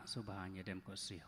subahnya dem ko siu.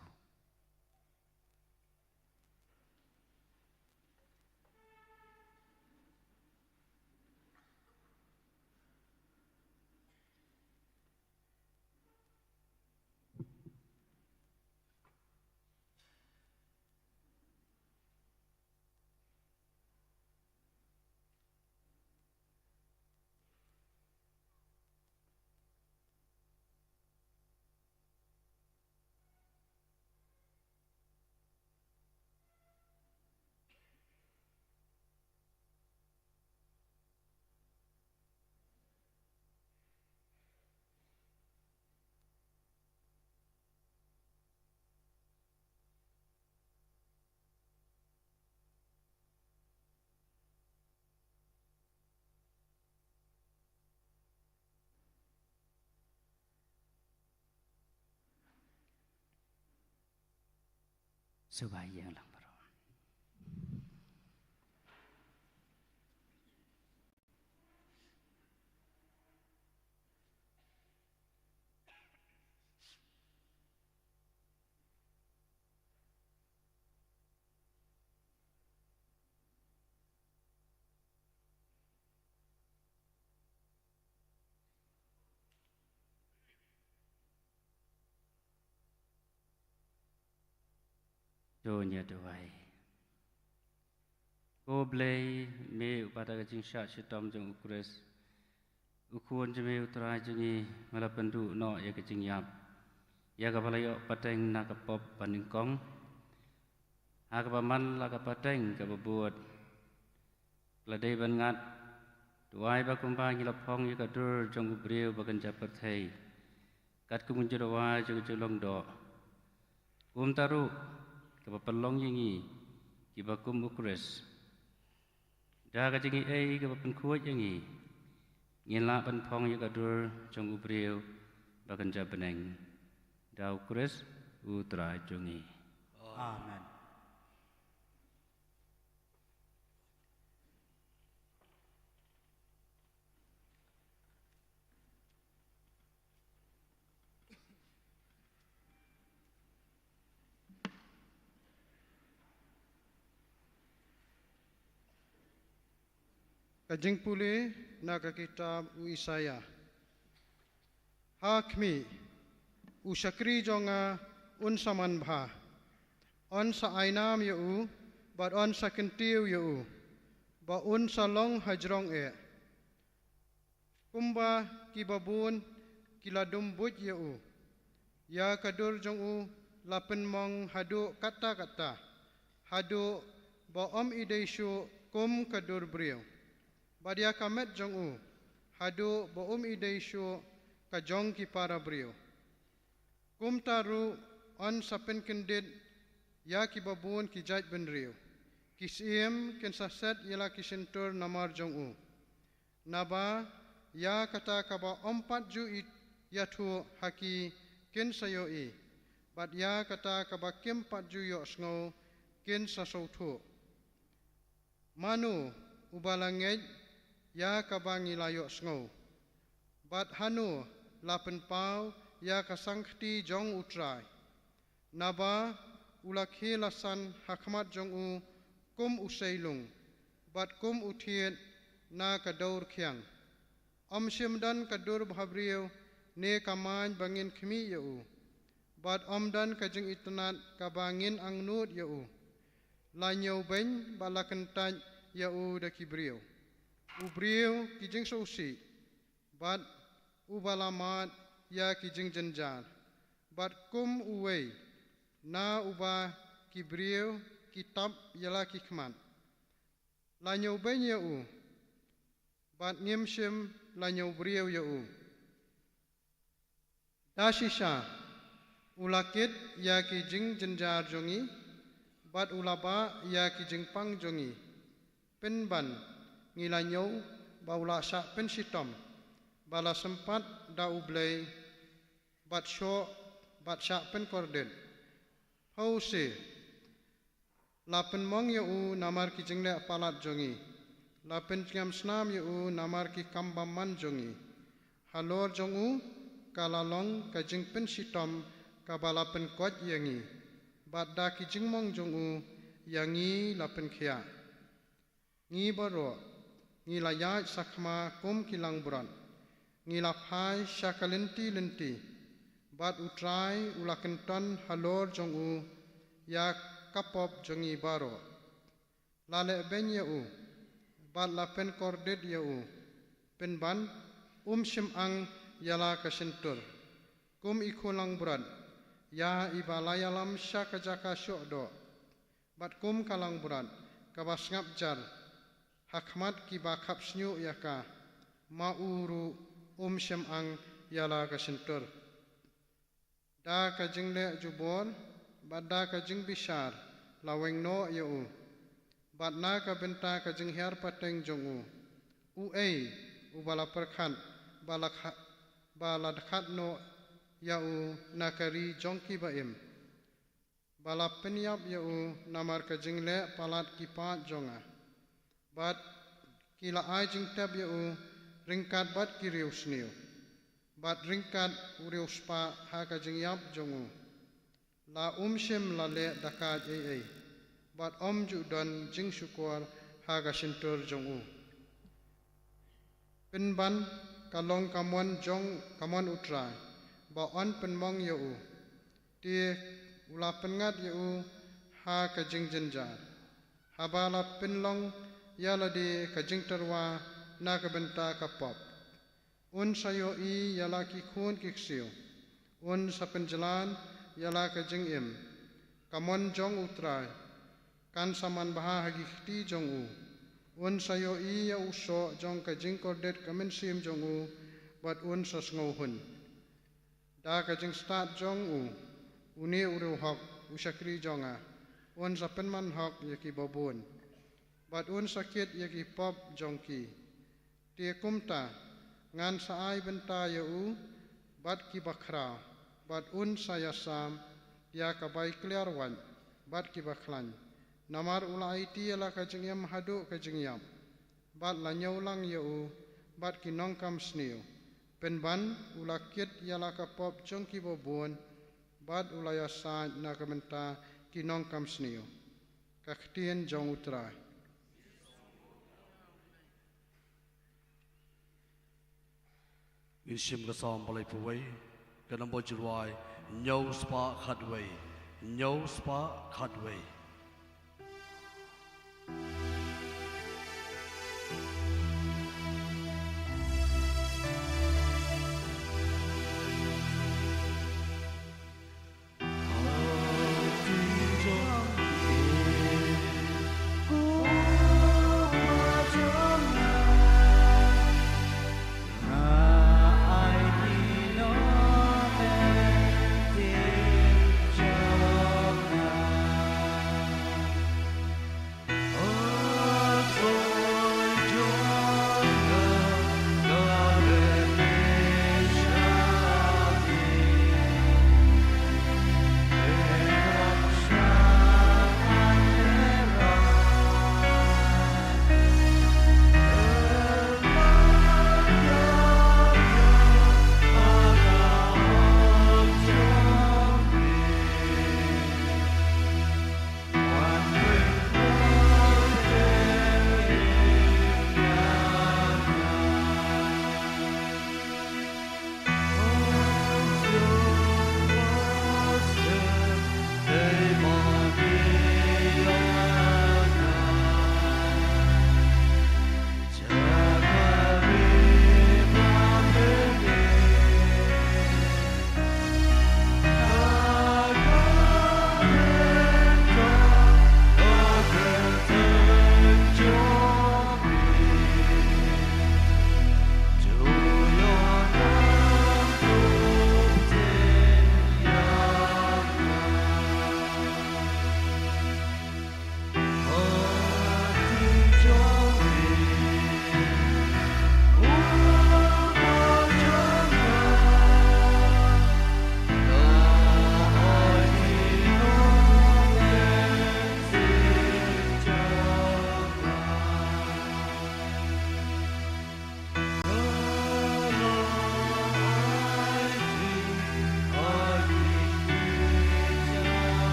Subah yang lang baru. Doanya doai. Ko blay me upada kajing syak shitam jeng ukres. Ukuan jeme utara jengi malapendu no ya kajing yap. Ya kapalayo pateng na kapop paningkong. Ha kapaman la kapateng kapabuat. Ladai bangat. Doai bakumpa ngilapong ya kadur jeng ubriu bagan japat hei. Kat kumunjurawa jeng julong do. Taru. Kapapalong yangi kibakum ukres da kajingi ai kapapan kuat yangi ngila pan phong ya kadur jong ubriu bagan jabeneng da ukres utra jongi. Amen. Kajing puli naga kitab Isaya. Hakmi usakri jonga unsaman bha. On sa ainam yu but on sa kentiu yu. Ba un sa long hajrong e. Kumba kibabun kiladum but yu. Ya kadur jong u lapen mong hadu kata-kata. Hadu ba om ideshu kum kadur brio. Badia kamet jong u hadu ba ideshu ka jong ki para brio. Kum taru on sapen kendit ya ki babun ki jaj ben rio. Kisiem ken saset yala kisentur namar jong u. Naba ya kata kaba ompat ju it yathu haki ken sayo i. Bat ya kata kaba kempat ju yo sngo ken sasautu. Manu ubalangej ya kabangi layo sngo. Bat hanu lapen pau ya kasangkti jong utrai. Naba ulakhe lasan hakmat jong u kum usailung. Bat kum utiet na kadaur kiang. Om simdan kadur bhabriyo ne kamany bangin khmi yu. Bat om dan kajeng itnat kabangin angnut yu. Lanyo beny balakentaj yu da kibriyo. Ubriu kijing sausi, bat ubalamat ya kijing jenjar, bat kum uwei, na uba kibriu kitab yala kikmat. Lanyo ben ya u, bat ngimshim lanyo briu ya u. Dashisha, ulakit ya kijing jenjar jongi, bat ulaba ya kijing pang jongi, penban. Ngilanyo baula sa pensitom bala sempat da ublay bat syo bat sa penkorden hause lapen mong yu namar ki jengle palat jongi lapen ngam snam yu namar ki kambaman jongi halor jongu kalalong ka jeng pensitom kabalapen kot yangi bat da ki jingmong jongu yangi lapen khia ngi baro ngi layat sakma kum kilang buran ngi laphai shakalenti lenti bat utrai ulakenton halor jongu ya kapop jongi baro lale ben yau bat lapen kordet yau penban shim ang yala kasentur kum ikulang buran ya ibalayalam syakajaka syokdo bat kum kalang buran kabas ngapjar hakmat ki bakap snyu yaka mauru shim ang yala kasentur da kajing le jubor bat da kajing bishar laweng no yau bat na ka benta kajing hiar pateng jongu ubala perkhan baladkhat no yau nakari jongki baim balap penyap yau namar kajing le palat kipat jonga bat kila ai jing tab yau ringkat bat kiriu sniu bat ringkat uriu spa ha kajing yap jongu la shim la le dakat bat judon jing syukur ha kasintur jongu penban kalong kamon jong kamon utrai ba on penmong yau ti ula pengat yau ha kajing jenjar habala penlong yala di kajing terwa na kabenta kapop sayo yala ki khun kiksiu sa penjalan yala kajing kamon jong utrai kan saman baha hagi khti jong sayo ya uso jong kajing kordet kamen sim jong bat sa sngo hun da kajing start jong uni uru hok usakri jonga sa penman hok yaki babun bat sakit yaki pop jongki tie kumta ngan saai benta yau bat ki bakhra bat saya sam ya kabai kliarwan bat ki bakhlan namar ulai ti ala kajing yam hadu kajing yam bat la nyaulang yau bat ki nongkam sniu penban ulakit yala kapop jongki babun bat ulaya sa na kamenta ki nongkam sniu kaktien jong utrai Isim kasam balai puwai kanam bojruai nyau spa khadway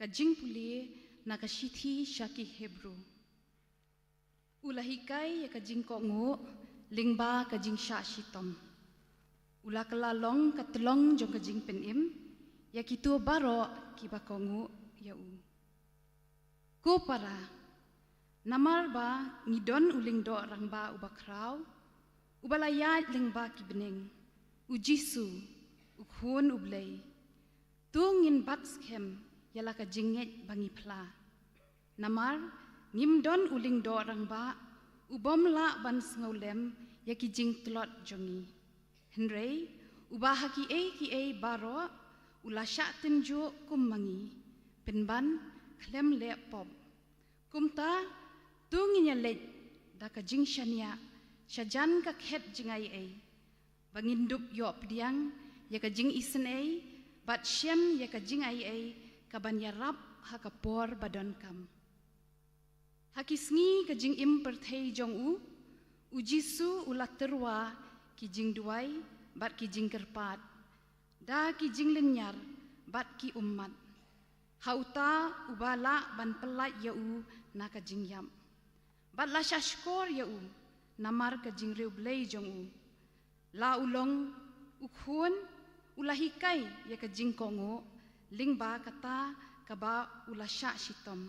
kajing puli na kashithi syaki Hebrew. Ulahikai ya kajing kongo lingba kajing syak shitom. Ula kelalong katelong jong kajing penim ya kitu baro kiba kongo ya u. Ko para namar ba ngidon uling do rangba ubakraw ubalayat lingba kibening ujisu ukhun ublay tungin batskem yala kajinget bangi pla namar ngimdon uling do rangba ubomla ban sngaulem ya kijing tlot jongi henrei ubahaki ki baro ulasya tinju kummangi penban klem le pop kumta tunginya lej da kajing syania syajan ka khet jingai bangindup yo pediang ya kajing isen bat syam ya kajing kaban yarap hakapor badon kam hakisngi kajing imperthei jong ujisu ulat terwa kijing duai bat kijing kerpat da kijing lenyar bat ki ummat hauta ubala ban pelat ya na kajing yam bat la syashkor ya namar kajing reu blei jong la ulong ukhun ulahikai ya kajing kongo lingba kata kaba ulasya shitom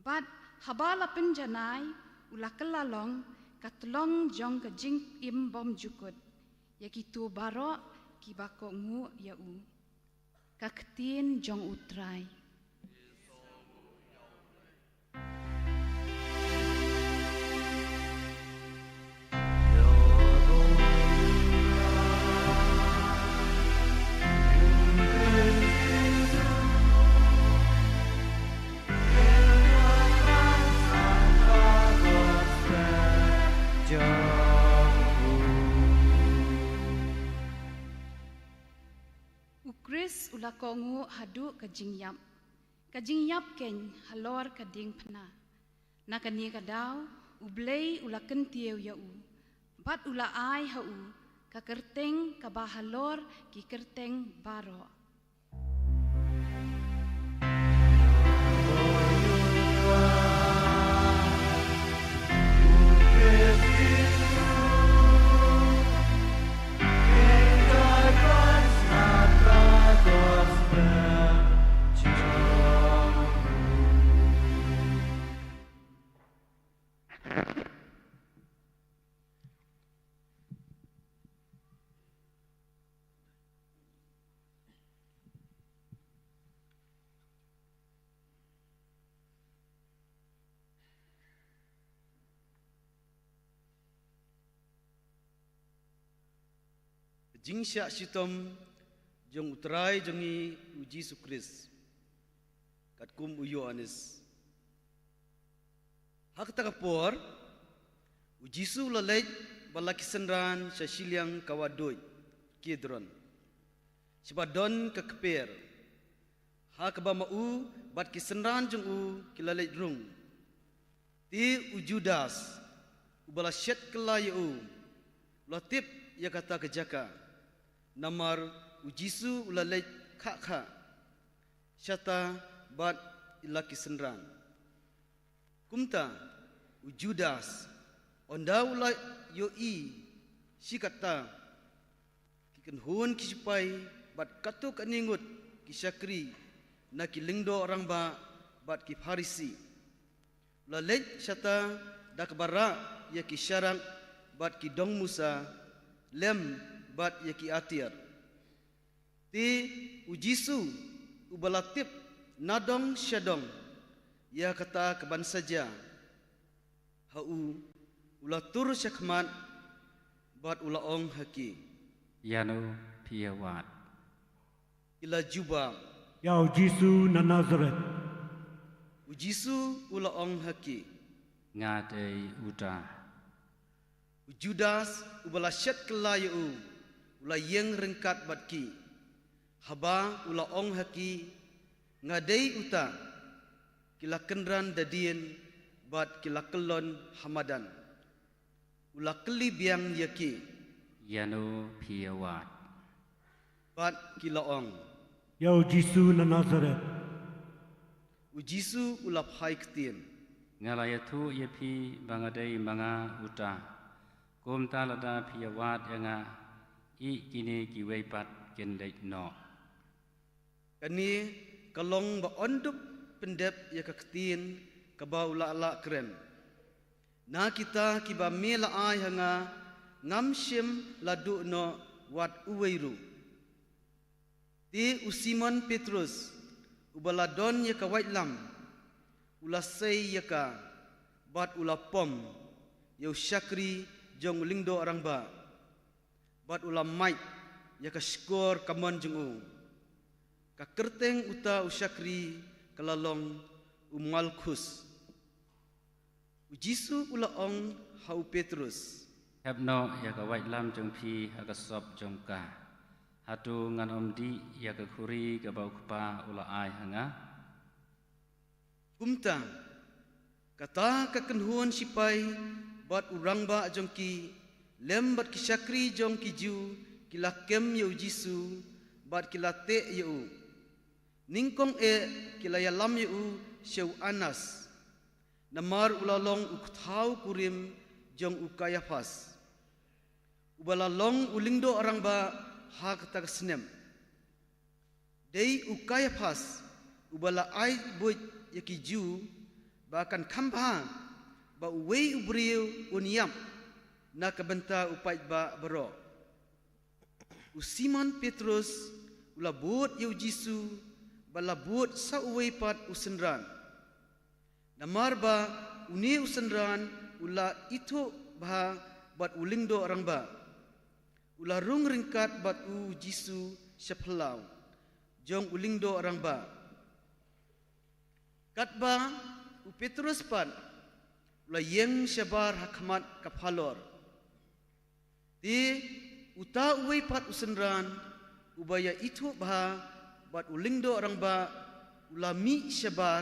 bat habala penjanai ulakelalong katlong jong kajing im bom jukut ya kitu baro kibako ngu ya kaktin jong utrai. Ukris ulakongu hadu kajing yap ken halor kading pena nakani kadaw ublay ulaken tiyaw ya bat ula ay kakerteng kabahalor kikerteng baro. Jingsya sitom jong utrai jongi uji sukris katkum uyo anis hak takapor uji su lalej balakisenran syasilyang kawadoy kidron sibadon kekeper hak bamau bat kisenran jong kilalej rung ti ujudas ubalasyat kelayu latip ya kata kejaka namar ujisu ulalej kha syata bat ilaki senran kumta ujudas onda ulai yoi sikata kiken hun kisipai bat katuk aningut kisakri na kilingdo orang ba bat kifarisi lalej syata dakbara ya kisyarak bat kidong musa lem bat yaki atir ti ujisu ubalatip nadong syadong ya kata keban saja ulatur syakmat bat ulaong haki yano piyawat ila juba ya ujisu na Nazareth ujisu ulaong haki ngadei uda Judas ubalasyat kelayu ulayeng rengkat batki haba ulaong haki ngadei uta kilakendran dadien bat kilakelon hamadan ulakeli biang yaki yano piyawat bat kilaong ya ujisu na Nazareth Jisu ula phai ketien. ngalaya thu ye phi bangadei manga uta kum ta lada phi wat yanga I kini ki weipat ken dei no Kani kalong ba ondup pendep ya ka ketien ka ba ula ala keren. Na kita kiba mela ai hanga ngamsim ladu no wat uweiru. Ti Simon Petrus ubaladon ya ka waitlam ula sei ya ka bat ula pom yau syakri jong lingdo orang ba bat ula mait ya ka skor kamon jengu ka kerteng uta usyakri kalalong umalkus Jisu ula ong hau Petrus heb no ya ka wait lam jong phi ha ka sop jong ka hatu ngan om di ya ka khuri ka bau kpa ula ai hanga kumta kata ka kenhuan sipai bat urang ba jong ki lem bat ki syakri jong ki ju kila kem yu Jisu bat kila te yu ningkong kila ya lam yu syau Anas namar ulalong ukthau kurim jong ukayafas ubalalong ulingdo orang ba hak tak senem dei ukayafas ubala ai boy yakiju bahkan kambha ba uwei ubriu unyam na kabenta upai ba baro Simon Petrus ula buat yu Jisu bala buat sa uwei pat usenran namar ba uni usenran ula itu bah bat ulingdo orang ba ula rung ringkat bat Jisu seplau jong ulingdo orang ba kat ba Petrus pan ula yeng syabar hakmat kapalor ti uta uwei pat usenran ubaya itu bah bat ulingdo orang ba ula mi syabar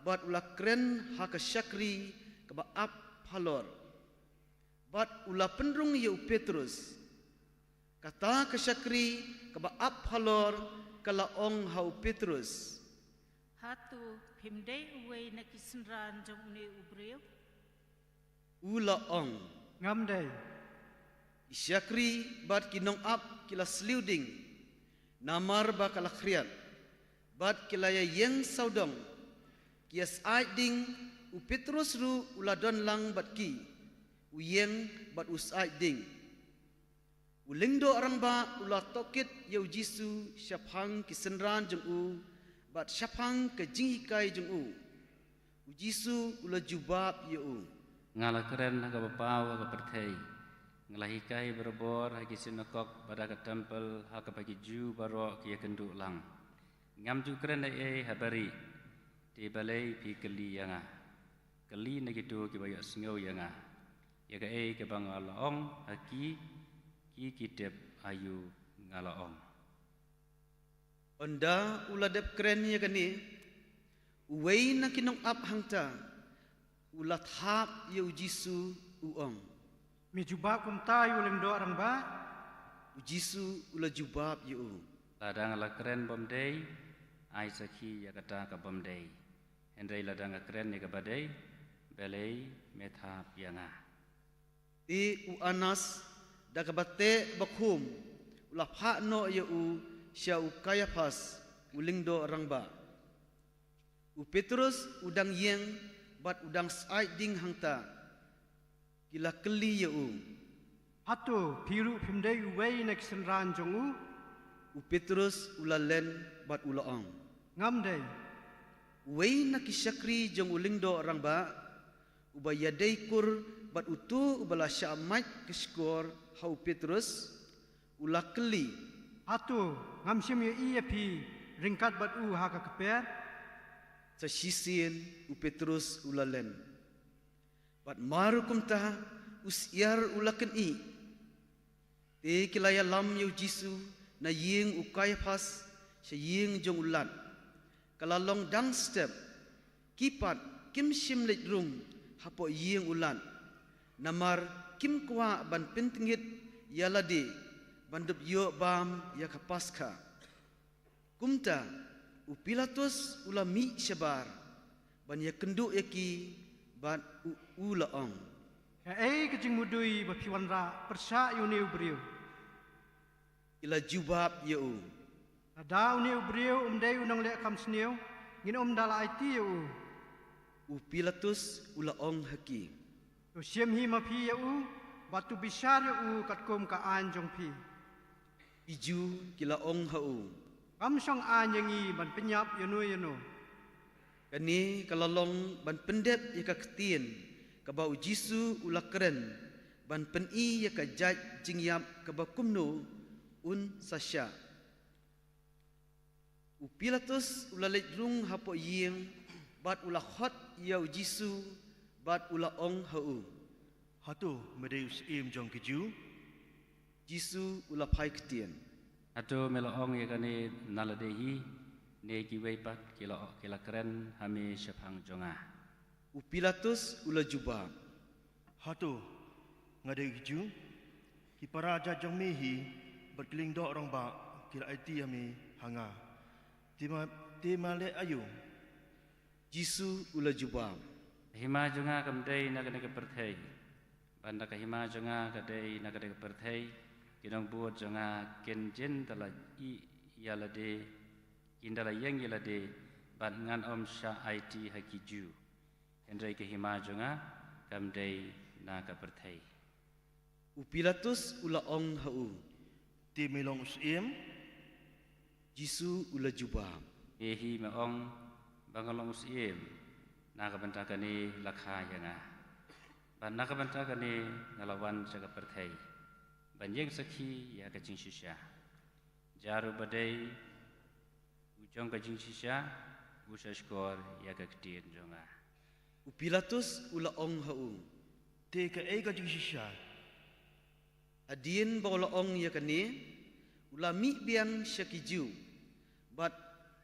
bat ula kren haka syakri kaba ap halor bat ula pendrung yu Petrus kata ke syakri kaba ap halor kala ong hau Petrus hatu pimdei uwei na kisenran jong uni ubreu ula ong Ngamdei. syakri bat kinong ap kila sliuding namar ba kala khriat bat kila ya yeng saudong kias aiding Petrus ru uladon lang bat ki uyeng bat usaiding ulingdo orang ba ula tokit yu Jisu syapang kisenran jeng bat syapang ke jinghikai jeng Jisu ula jubab yu ngala keren ha ka bapau ha ka perthei ngalahikai berbor ha ki sinakok pada ka temple ha ka bagi ju baro ki kendu lang ngam ju keren ai habari di balai pi keli yanga keli na gitu ki bayo sngau yanga ya ka ke bang alaong haki ki kidep ayu ngalaong onda ula dep keren ya kani uwei na kinong ap hangta ula thap yu Jisu uong Mijubak kum tayo lingdo orang ba. Jisu ula jubab yu ladang ala keren bomdei ai sakhi ya kata ka bomdei hendai ladang keren ni ka badai belei metha pianga ti Anas da kabate bakhum ula pha no yu syau Kayafas ulingdo orang ba Petrus udang yeng bat udang saiding hangta kila keli yu Hatu piru pimdei uwei na kisenran jongu. Petrus ula len bat ula ong Ngamdei. wei na kisyakri jong ulingdo orang ba ubaya deikur bat utu ubala syamait keskor hau Petrus ula keli Hatu ngamsim yu iya pi ringkat bat haka keper. sa sisin Petrus ula len bat maru kumta usyar ula keni te kilaya lam yu Jisu na ying Kayafas sa ying jong ulan kalalong dang step kipat kim sim lej rung hapo ying ulan namar kim kwa ban pentingit yalade bandup yo bam ya kapaska kumta Pilatus ula mi syabar ban ya kenduk yaki bat ulaong. Kajing mudui bapiwan ra persa yuni ubriu. Ila jubab yau. Ada uni ubriu umdai unang le kam sniu ngin dala IT yau. Pilatus ulaong haki. Usiam hi mapi yau batu bisar yau katkum ka anjong pi. Iju kila ong hau. Kam song anyangi ban penyap yanu. Kani kalalong ban pendep ya ka ketien ka bau Jisu ula keren ban peni ya ka jaj jingyap ka bakumno un sasya. Pilatus ula lejrung hapo yeng bat ula hot yau Jisu bat ula ong hau. Hatu medeus im jong keju. Jisu ula pai ketien. Ato meloong ya kani naladehi ne kiweipat kila keren hami syafang jonga. Pilatus ula jubab. Hatu ngadai keju. Ki para jajang mehi berkeling dok orang ba kira IT hami hanga. Tema le ayu. Jisu ula jubab. Hima jonga kamdei nagane keperthai. Banda ka hima jonga kadei nagane keperthai. Kinong buat jonga kenjen tala I yalade indala yang yalade ban ngan om sha IT hakiju. Hendrai ke hima jonga kamdei na keperthai. Pilatus ula ong hau. Ti melong usim. Jisu ula jubab. Ehi maong bangalong usiem na kabantakani lakha yanga. Ban na kabantakani ngalawan sa keperthai. Banjeng sakhi ya kajing shisha. Jaru badai ujong kajing shisha usashkor ya kaktir jonga. Pilatus ula ong hau. Te ka kajing shisha. Adien baula ong ya kani ula mi biang syakiju. Bat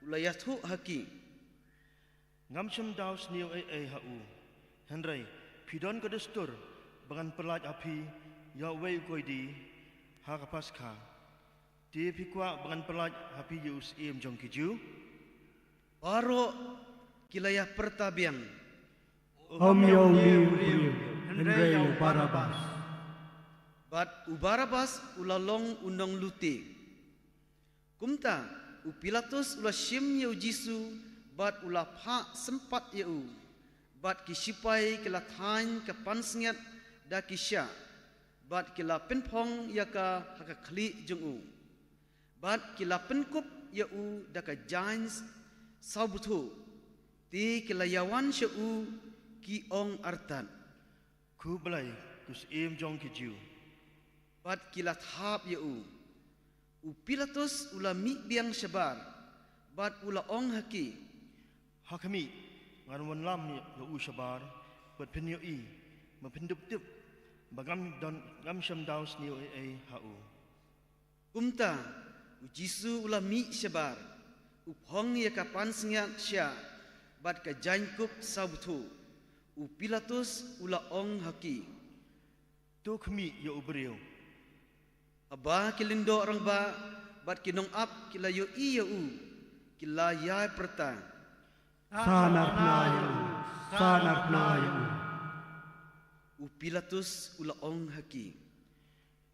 ula yathu haki. Ngamsyam daw sniu hau. Henry pidon ka destur bangan pelaj api ya wei koi di ha ka paska. Ti pikwa bangan pelaj api yus im jong keju. Baro kilaya pertabiang. Om yo liu Henry yo Barabas. Bat Barabas ula long unong luti. Kumta Pilatus ula syim yau Jisu bat ula pha sempat yau. Bat kisipai kila thain ke pansngat da kisya. Bat kila penpong ya ka haka kli jungu. Bat kila penkup yau da ka jains saubutu. Ti kila yawan syau ki ong artan. Ku belai kus im jong keju. Bat kila thap yau. Pilatus ula mi biang syabar. Bat ula ong haki. Hakami ngan wan lam ya u syabar bat penyo I mapendup tip bagam don ngam syam daus ni hau. Kumta Jisu ula mi syabar. Uphong ya kapan sengat sya bat ka jankup sabutu. Pilatus ula ong haki. Tu kami ya ubriu. Aba kilindo orang ba bat kinong up kila yo I ya u. Kila ya perta. Sanak na yau. Pilatus ula ong haki.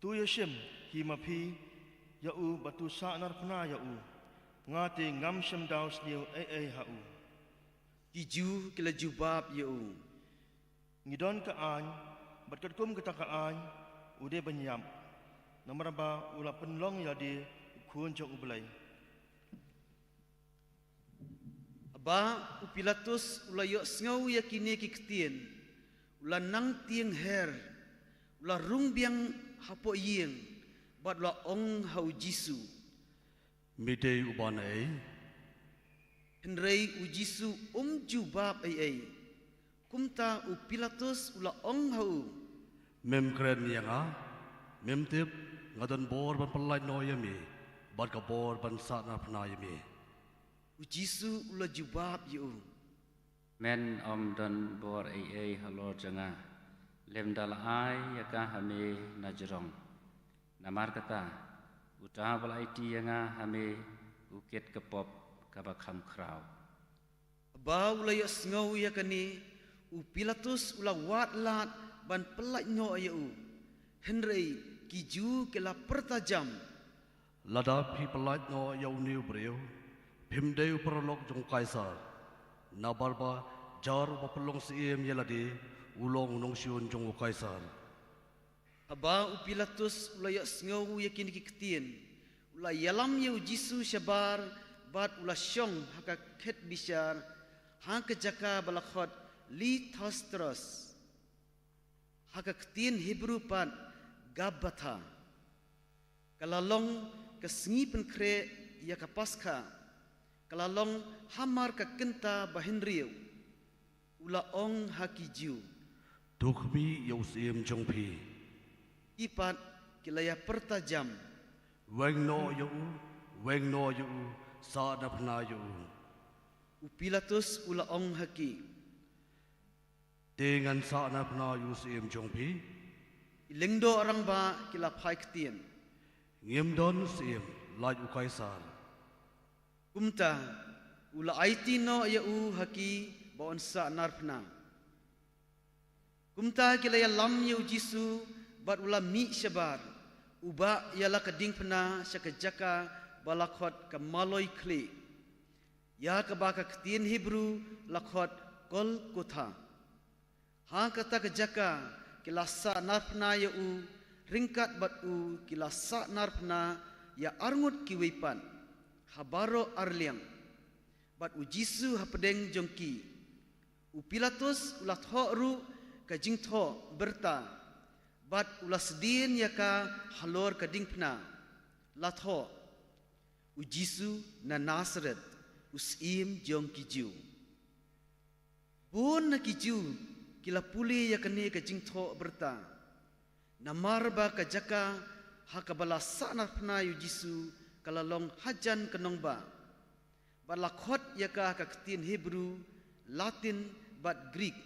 Tu yashim himapi ya u batu sanar pna ya u. Ngati ngam syam daus ni hau. Kiju kila jubab ya u. Ngidon ka an bat katkum katakaan ude banyam. Namaraba ula penlong ya di kun jong ubelai. Aba Pilatus ula yo ngau ya kini ki ketien. Ula nang tieng her. Ula rung biang hapo yeng. Bat ula ong hau Jisu. Midei uban Henry Jisu jubab ai. Kumta Pilatus ula ong hau. Mem keren yang mem tip ngadan bor ban pelai noyami. Bat ka bor ban sana pnayami. Jisu ula jubab yu. Men om don bor halor janga. Lem dal ai yaka hame najrong. Namar kata uta bal IT yanga hame uket kepop kabakam kraw. Uba ula ya sngau ya kani, Pilatus ula wat lat ban pelaj no ya Henry kiju ke la pertajam. Lada pi pelaj no ya uniu breu, pimdeu perolok jong kaisar. Nabarba jar bapelong siem ya ladi, ulong nong siun jong kaisar. Aba Pilatus ula ya sngau ya kini kiketien, ula yalam ya Jisu syabar, bat ula syong haka ket bisyar, haka jaka balakhot li thastros, haka ketien Hebrew pat Gabbatha, kalalong kesengi penkre ya ka Paskha, kalalong hamar ka kenta bahenriu, ula ong hakiju. Tukmi ya usiem jong pi. Ipat kilaya pertajam. Weng no ya sa na pna ya Pilatus ula ong haki. Dengan sa na pna yu siem jong pi. Ilengdo orang ba kila phai ketien. Ngiem don siem laj u kaisar. Kumta ula aiti no ya haki baon sa narpna. Kumta kilaya lam ya Jisu bat ula mi syabar. Uba ialah keding pena syakajaka balakhot ke maloi kli. Ya kebaka ketien Hebrew lakhot kol kotha. Ha kata kejaka kilasa narpna ya ringkat bat kilasa narpna ya arngut kiwipan. Habaro arliang. Bat Jisu hapedeng jongki. Pilatus ulah tho ru kajing tho berta. Bat ulah sedin ya ka halor kading pna latho Jisu na Nazaret usim jong kiju bun na kiju kila puli ya kani ka jingtho berta namar ba ka jaka hakabala sana pna Jisu kalalong hajan kanong ba balakhot ya ka ketin Hebrew Latin bat Greek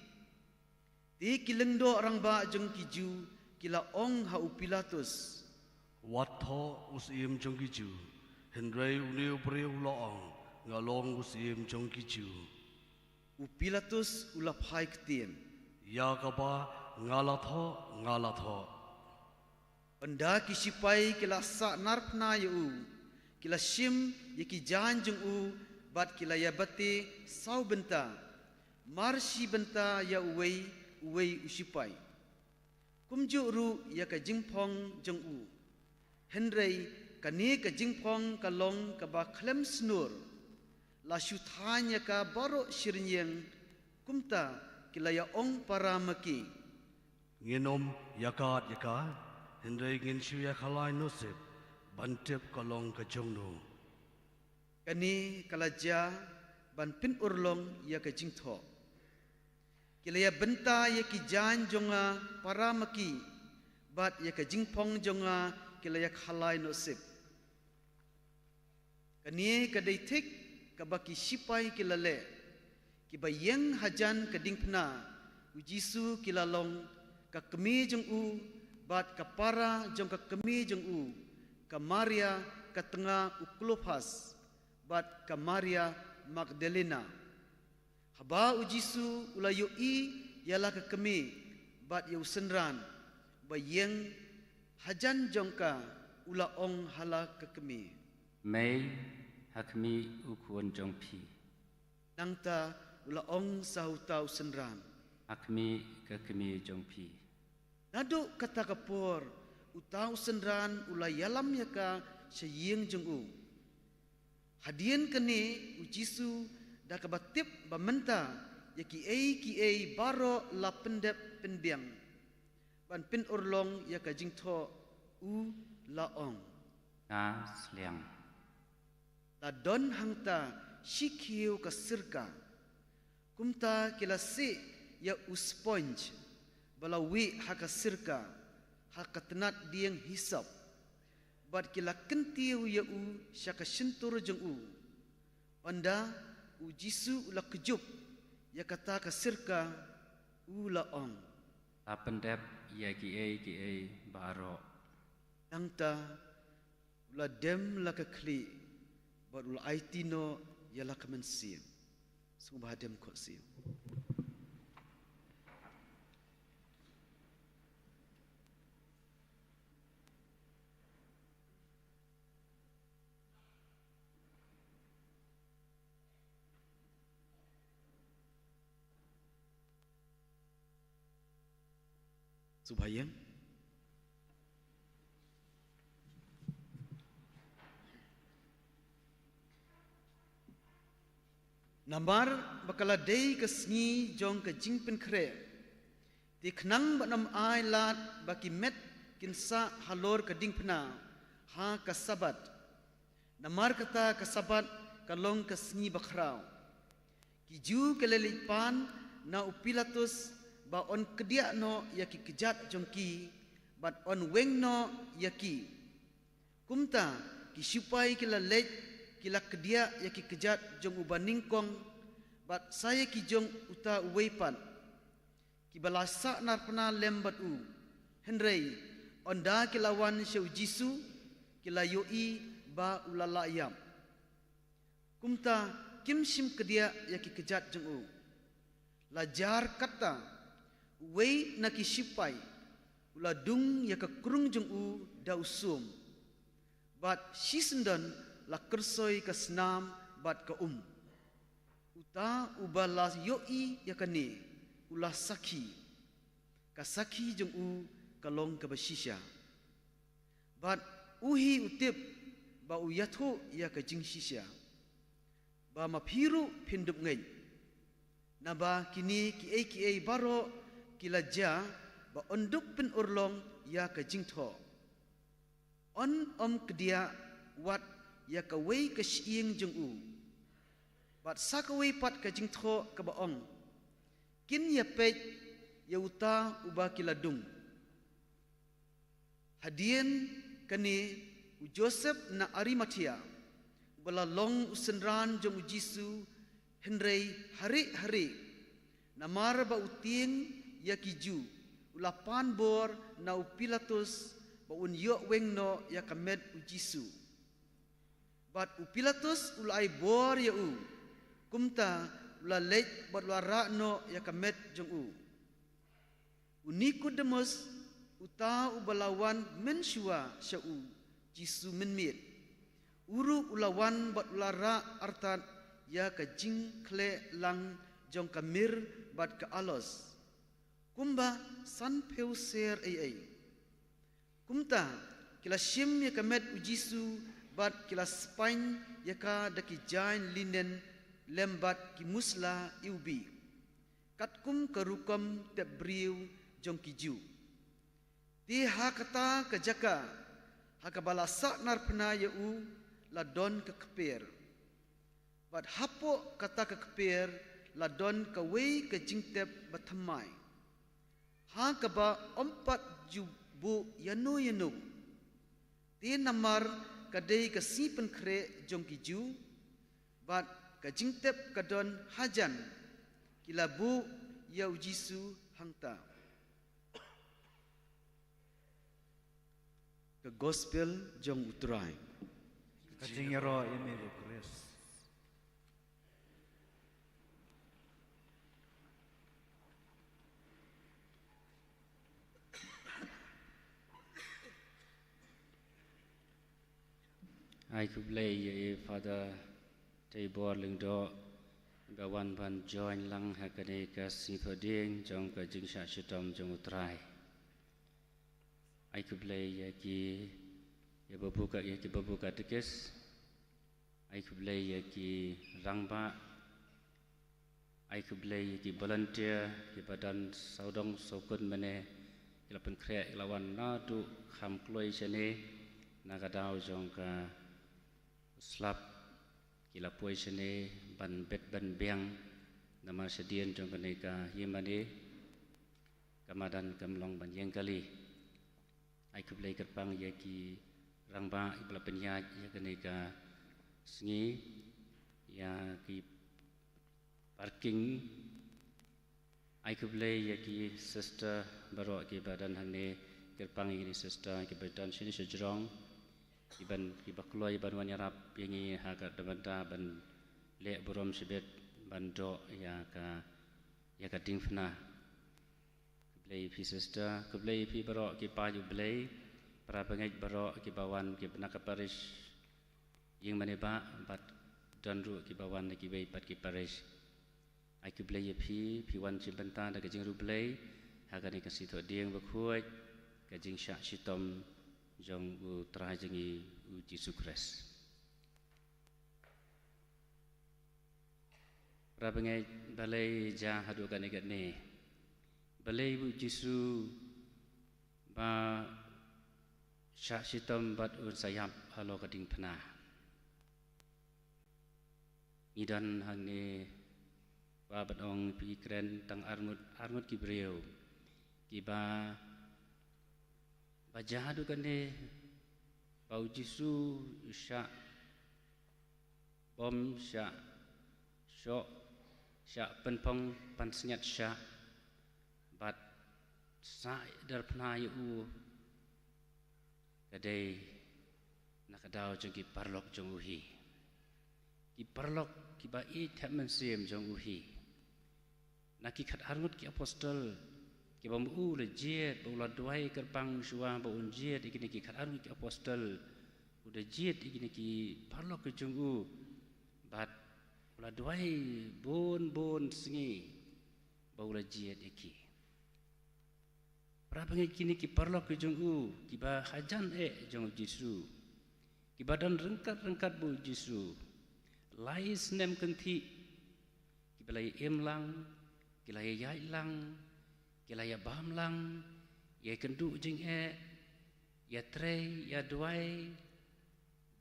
ti kilengdo orang ba jong kiju kila ong ha Pilatus. Watho usiem jong kiju. Henry uniu breu loong ngalong usiem jong kiju. Pilatus ula phai ketien. Ya kaba ngalatho. Anda kisipai kila sa narpna yu. Kila sim yaki jan jong bat kila ya bate sau benta. Marsi benta ya uwei usipai. Kumjuru ya ka jingpong jong Henry kani ka jingpong kalong ka ba klem snur. La syuthanya ka baro sirnyeng kumta kilaya ong paramaki. Nginom yaka Henry ngin shu ya khalai nosip bantep kalong ka jongno. Kani kalaja ban pin urlong ya ka jingtho. Kilaya benta ya ki jan jonga paramaki bat ya ka jingpong jonga kilaya khalai nosip. Kani kadai tik kabaki sipai kilale kibayeng hajan kading pna Jisu kilalong ka kemi jong bat ka para jong ka kemi jong ka Maria ka tengah Klopas bat ka Maria Magdalena. Haba Jisu ula yoi ialah ke kemi bat yu senran bayeng hajan jongka ula ong hala ke kemi. May hakmi ukuan jong pi. Nangta ula ong sahutau senran. Hakmi ke kemi jong pi. Nadu kata kapor utau senran ula yalam yaka syayeng jong Hadian kene Jisu da kabatip bamenta ya ki baro la pendep penbiang ban pin urlong ya ka jingtho la ong Na sliang. la don hangta shikiu ka sirka kumta kila si ya sponge balawi haka sirka haka tenat dieng hisap bat kila kentiu ya syaka syentur jeng anda Jisu ula kejub ya kata ka sirka ula ong Apendep ya ki baro. Nangta ula dem la ka kli bat ula aitino ya la ka mensim. Sungguh hadam kok siu. Subhayam. Nambar bakala day kesngi jong ke jingpen kre. Di kenang baknam ai lat baki met kinsa halor ke ding pena ha kasabat. Namar kata kasabat kalong kesngi bakrau. Kiju kelelipan na upilatus ba on kedia no yaki kejat jongki bat on weng no yaki. Kumta ki supai kila lej kila kedia yaki kejat jong ubaningkong bat saya ki jong uta uweipan ki balasa nar pena lembat u henrei onda kilawan syau jisu kila yoi ba ulala ayam kumta kim sim kedia yaki kejat jong u lajar kata wei naki sipai uladung yaka kurung jong u da usum bat sisendon la kersoi ka senam bat ka uta ubala yoi yakani ulah saki ka saki jong u kalong ka basisha bat uhi utip ba uyatho ya ka jing sisha ba maphiru pindup ngai naba kini ki baro kilaja ba onduk pin urlong ya ka jingtho on kedia wat ya ka wei ka siing jong u bat sakawei pat ka jingtho ka baong kin ya pej ya uta uba kiladung hadien kani u Joseph na Arimathea belalong usenran jong u Jisu henrei hari namar ba uting ya kiju ulapan bor na u Pilatus ba un yo weng no ya kamed u Jisu bat u Pilatus ulai bor ya u kumta ula lej bat lara no ya kamet jong u Nikodemus uta ubalawan mensua syau Jisu menmit uru ulawan bat lara artat ya ka jing kle lang jong kamir bat ka alos kumba san peu ser ai kumta kila shim ya kamet u Jisu bat kila spain yaka daki jain linen lembat ki musla iubi katkum kerukom tebriu jong kiju ti hakata kejaka hakabala saknar pena yau ladon ke keper bat hapo kata ke keper ladon ke wei ke jingtep batamai hakaba ompat jubu yanu ti namar kadai kesipen kre jong kiju bat kajingtep kadon hajan kilabu yau Jisu hangta ke gospel jong utrai Kajingero ini Ukres. I could play ye father table ling do ba wan ban join lang hakane ka sifading jong ka jingsha shitom jong utrai I could play ye ki ye babuka tikes I could play ye ki rangba I could play ye ki volunteer ki badan saudong sokun mane ilapen kre ilawan na tu kham kloi chene nagadau jong ka slap kila poisene ban bet ban biang nama sedian jong kaneka yemane kamadan kamlong ban yengkali ai kublai kerpang ye ki rangba ibla penyaj ye kaneka sngi ya ki parking ai kublai ye ki sister baro ki badan hangne kerpang ini sister ki badan sini sejrong iban ibakloi ban wanyarap yangi haga dabanta ban le burom sibet bandok ya ka ding fna blay pi sister ke blay pi barok ki pa ju blay para pengai barok ki bawan ki bena ka parish yeng mane ba bat dan ru ki bawan ki bei pat ki parish ai ki blay pi wan chi benta da ka jing ru blay ha ka ni ka si tho dieng ba khuai ka jing sha shi tom jong u tra jing i u Jesus Christ para pengai balai ja hadu ka ni ka ni balai bu Jesus ba sha shi tom bat un sayap halo ka ding phna idan hang ni ba badong pi kren tang arngut ki breu ki ba jahadu kan ni bau jisu sya bom sya syok sya penpong pansenyat sya bat sa dar pna yu kadai nakadau jong ki parlok jong uhi ki parlok ki ba i thamen sem jong uhi naki khat arngut ki apostol ki bam u le jet bu la duai kerbang suwa bu un jet ikini ki khat arngut ki apostol u de jet ikini ki parlok ki jong u bat la duai bon singi bu la jet iki pra pengi kini ki parlok ki jong u ki ba hajan jong Jisu ki badan rengkat bu Jisu lais nem kenti ki balai emlang ki lai yai lang ki lai bam lang ye kendu jing ya tre ya duai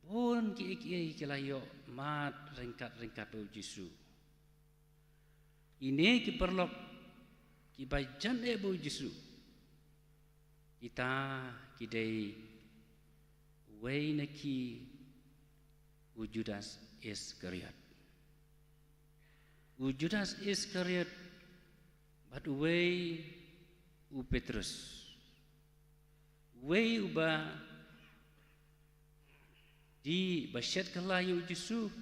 bon ki lai yo mat rengkat bu Jisu ini ki perlok ki bajan bu Jisu kita kidai wei neki u Judas Iskariot u Judas Iskariot but wei u Petrus wei u ba di basyat kalayu Jisu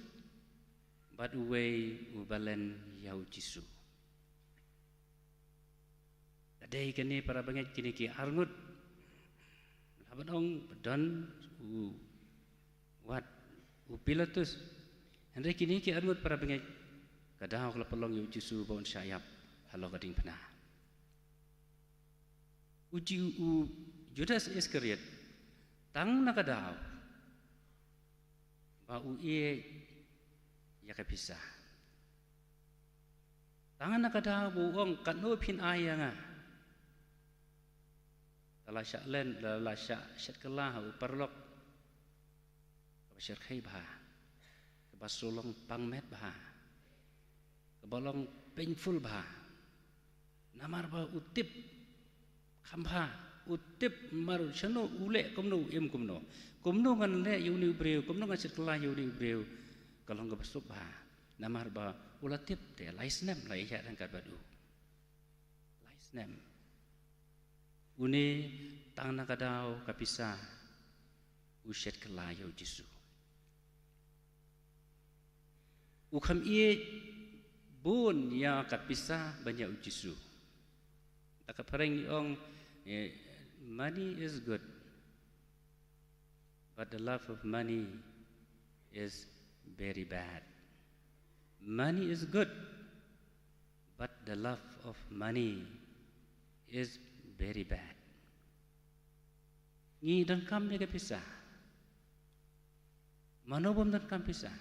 but wei u balen yau Jisu kadai kini para banget kini ki arngut abadong dan u wat u Pilatus hendak kini ki arngut para banget kadang kalau pelong yau Jisu baun syayap halo kading pernah uji u Judas Iskariot tang nakadaw ba u ya kapisah tangan nakadaw buong kanu pin ayanga la syak len la syak kelah u perlok ba syak khai ba ba solong pangmet ba bolong painful ba namar ba utip khamba utip maru chano ule komno em komno ngan le yuni breu komno ngan syak kelah yuni breu kalong ga besuk ba namar ba ulatip te laisnem lai ya dan kabadu laisnem une tang nakadaw kapisa usyat kelayo Jisu ukam ie bon ya kapisa banyak Jisu tak pareng ong money is good but the love of money is very bad money is good but the love of money is very bad. Ni dan kam ni kepisah. Manobom dan kam pisah.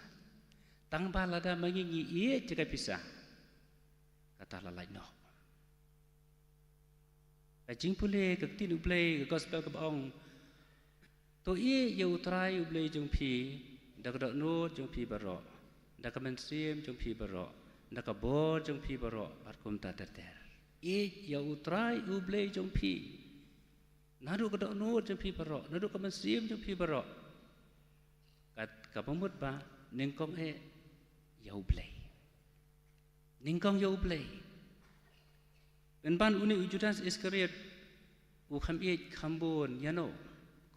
Tang balada mangi ni ie jika pisah. Kata lalai no. Kajing pule ketin uplay gospel ke baong. To ie ye utrai uplay jong pi dak no jong pi barok. Dak mensim jong pi barok. Dak bor jong pi barok barkum ta ter. Ya utrai ublay jong pi nadu kadok no jong pi barok nadu kamansim jong pi barok kat kapamut ba ningkong ya ublay ningkong ya ublay penban uni Judas Iskariot u kham khambon yano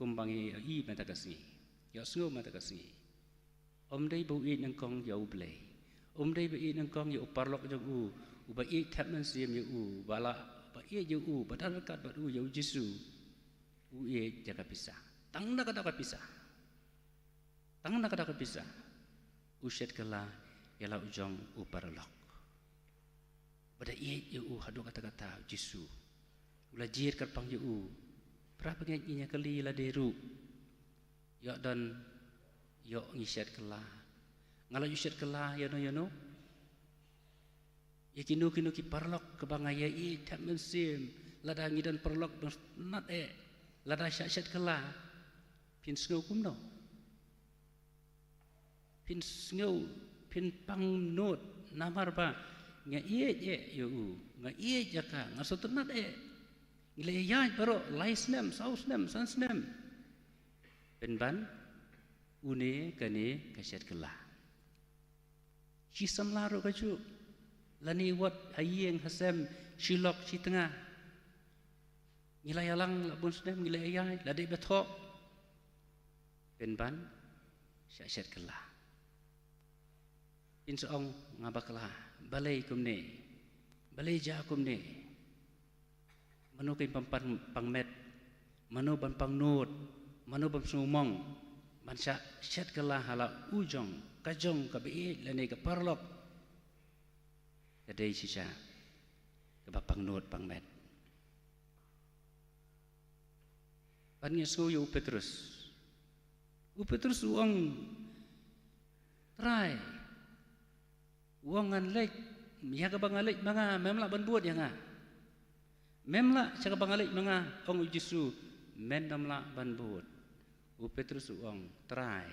kumbangi i mata kasngi ya sngo mata kasngi om dai bu ningkong ya ublay Dei ba i nang kong ya parlok jong u ba i tap man sim ya bala ba i ya ba dan kat ba ya Yesu ye jaga pisah tang na kada pisah tang na kada pisah uset kala yala ujong parlok pada i ya hadu kata Yesu ula jir kat pang ya pra pengen kali la deru ya dan yo ngiset kala ngala yuset kala ya no ya kinu ki parlok ke bangaya i tap mensim lada ngidan parlok nat lada syat kala pin sngau kumno pin sngau pin pang not namar ba nga ye yo nga ye jaka nga sotunat ngile ya baro laisnem sausnem sansnem penban une kane kasyat kala Shisam laro kaju lani wat ayeng hasem shilok si tengah ngilai alang labun sedem ngilai ayai ladai betok penban syat kala insaong ngabakla balai kumne balai ja kumne manu kai pampan pangmet manu ban pangnut manu ban sumong ban syat kala hala ujong kajong kabi lani ke parlok kadai sisa ke bapang not pangmet pannya suyu Petrus uang try uang nganlek ya ke bangalek manga memla ban buat ya nga memla caka bangalek manga ong Yesu men namla ban buat Petrus uang try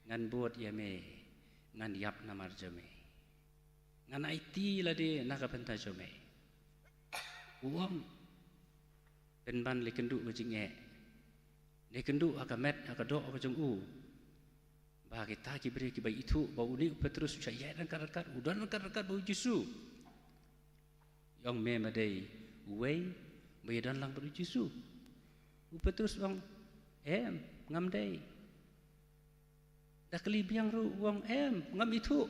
ngan buat ya me ngan yap namar jome ngan IT la de nakapenta jome uang penban le kendu ngejinge ne kendu akamet akado akajong ba kita ki beri ki bai itu bau ni Petrus saya dan karakat udan karakat bau Yesu yang me madai uwei bayadan lang bau Yesu Petrus bang ngam dai dah kelibiang ru uang ngam itu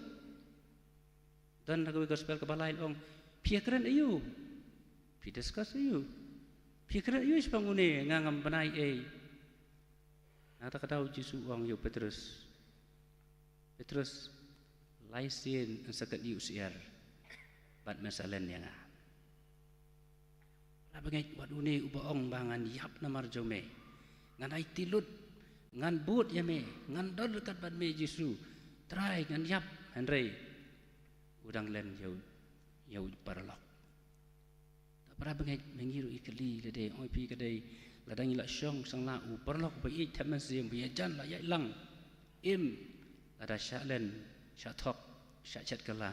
dan aku gospel kebalai ong piakran ayu pi discuss ayu piakran ayu sepangune ngam benai nata kadau Yesu uang yo Petrus laisin sakat di usiar bat masalen yang Rabangai buat uni ubaong bangan yap namar jome ngan ai tilut ngan but ya me ngan dor dekat bat me Yesu try ngan yap Henry udang len yau paralok tak pernah bangai mengiru ikeli lede oi pi kadai ladang ila syong sang la paralok bai taman siam bai jan la yai lang ada syalen syatok syachat kala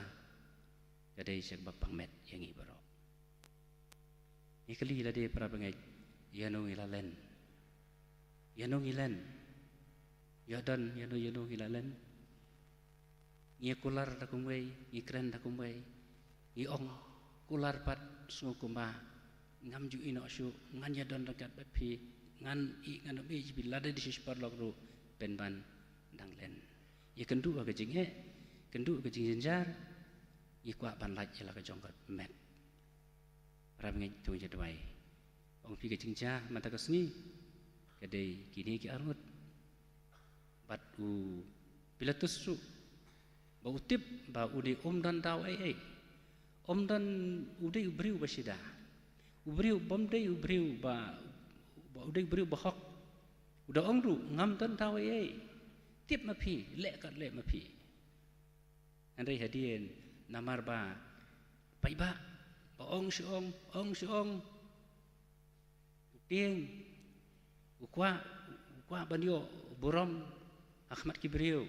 kadai syak bapang met yang i baro ikeli lede para bangai yanong ilalen yadan yanong ilalen ngi kular da kumwei ngi kren da kumwei ngi ong kular pat sungkuma ngam ju ino syu ngan yadan dekat bapi ngan ngan be jibil lade di sipar lokru penban danglen ye kendu ke jinge kendu ke jinjar ye kwa ban laj la ke jongkat met ram ngi tu je dwai ong pi ke jingja mata ke sengi kadai kini ki arut bat u pilatus su ba utip ba udi dan taw om dan udi ubriu basida ubriu bomdei ubriu ba udi ubriu bahok udah ong ru ngam dan taw tip mapi lek kat lek mapi andai hadien namar ba pai ba ong siong tieng ukwa banyo buram Ahmad Kibriu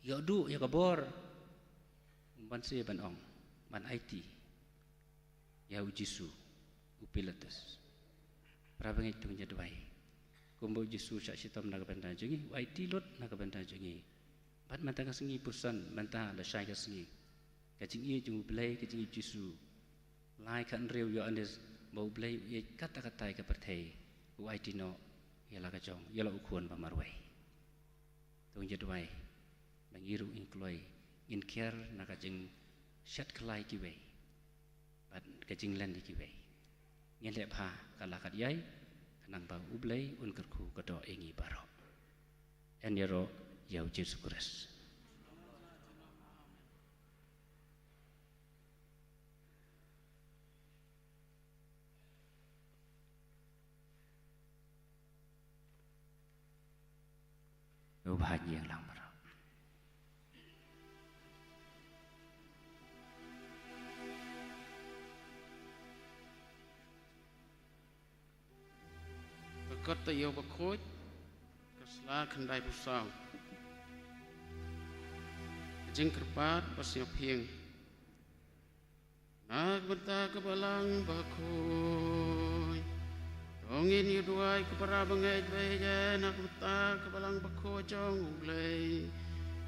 yodu ya kabor ban se ban ong ban IT ya Yesu upilatus prabangi tu jadwai kumbo Yesu syak sitam nak benda jengi IT lot nak benda jengi bat mata ka sengi pusan manta la syai ka sengi ka jingi jung blai ka jingi Yesu lai kan riu yo andes bau blai ye kata-kata ka perthai IT no yala ka jong yala ukuan pamarwai tung jadwai mengiru inkloi in care na kajing shat kelai kiwe bat kajing len di kiwe ngin le pha kalakat yai kanang ba ublei un kerku kedo ingi baro en yero yau Yesus Kristus bahagia yang lama. Berkat tayo bakot, kasla kandai pusau. Kajing kerpat bersiap hiang. Nak benta kebalang bakoi. Tongin yuduai kepara bangait beja nak benta kebalang bakoi jong ulei.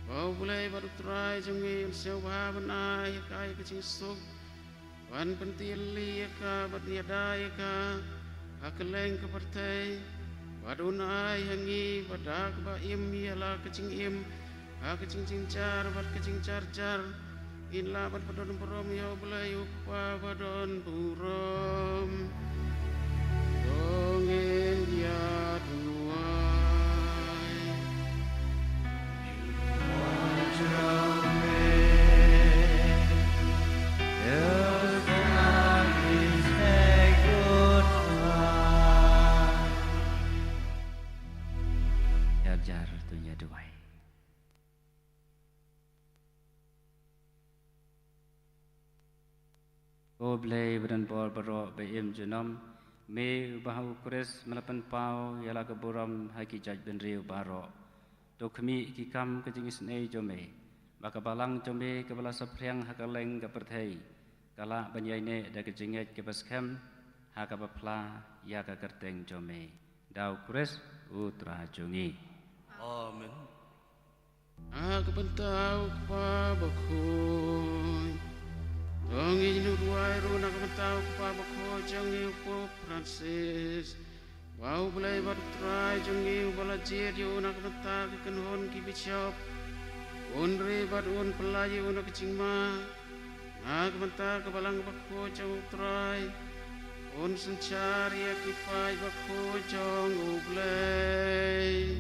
Bau ulei baru terai jongi sew benai kai kecing sok. Wan pentili ka batniada ka. Hakeleng kepertai. Badunai hangi badak ba im ialah kecing im. Ha kecing cincar bad kecing car. Inlah bad badon purom ya ulei upa badon purom. Dongeng dia tuai jar tunya duai Oblei badan bor baro beim junam me bahu kures melapan pau yala keburam haki jaj benriu baro to kami kikam kejingis nei jome baka balang jome kebala sapriang hakaleng keperthei kala banyai ne da kejinget ke baskem hakapapla ya ka kerteng jome dau kures utra jongi Amin. Aku pentau kepa bakoi Tongi nuduai runa aku pentau kepa bakoi Jangi upo Francis Wau belai baru terai Jangi ubala jir Yuna aku pentau kekenhon ki bishop Unri baru un pelai Yuna kecing ma Aku pentau kebalang bakoi Jangi terai Un sencari akifai bakoi Jangi ublai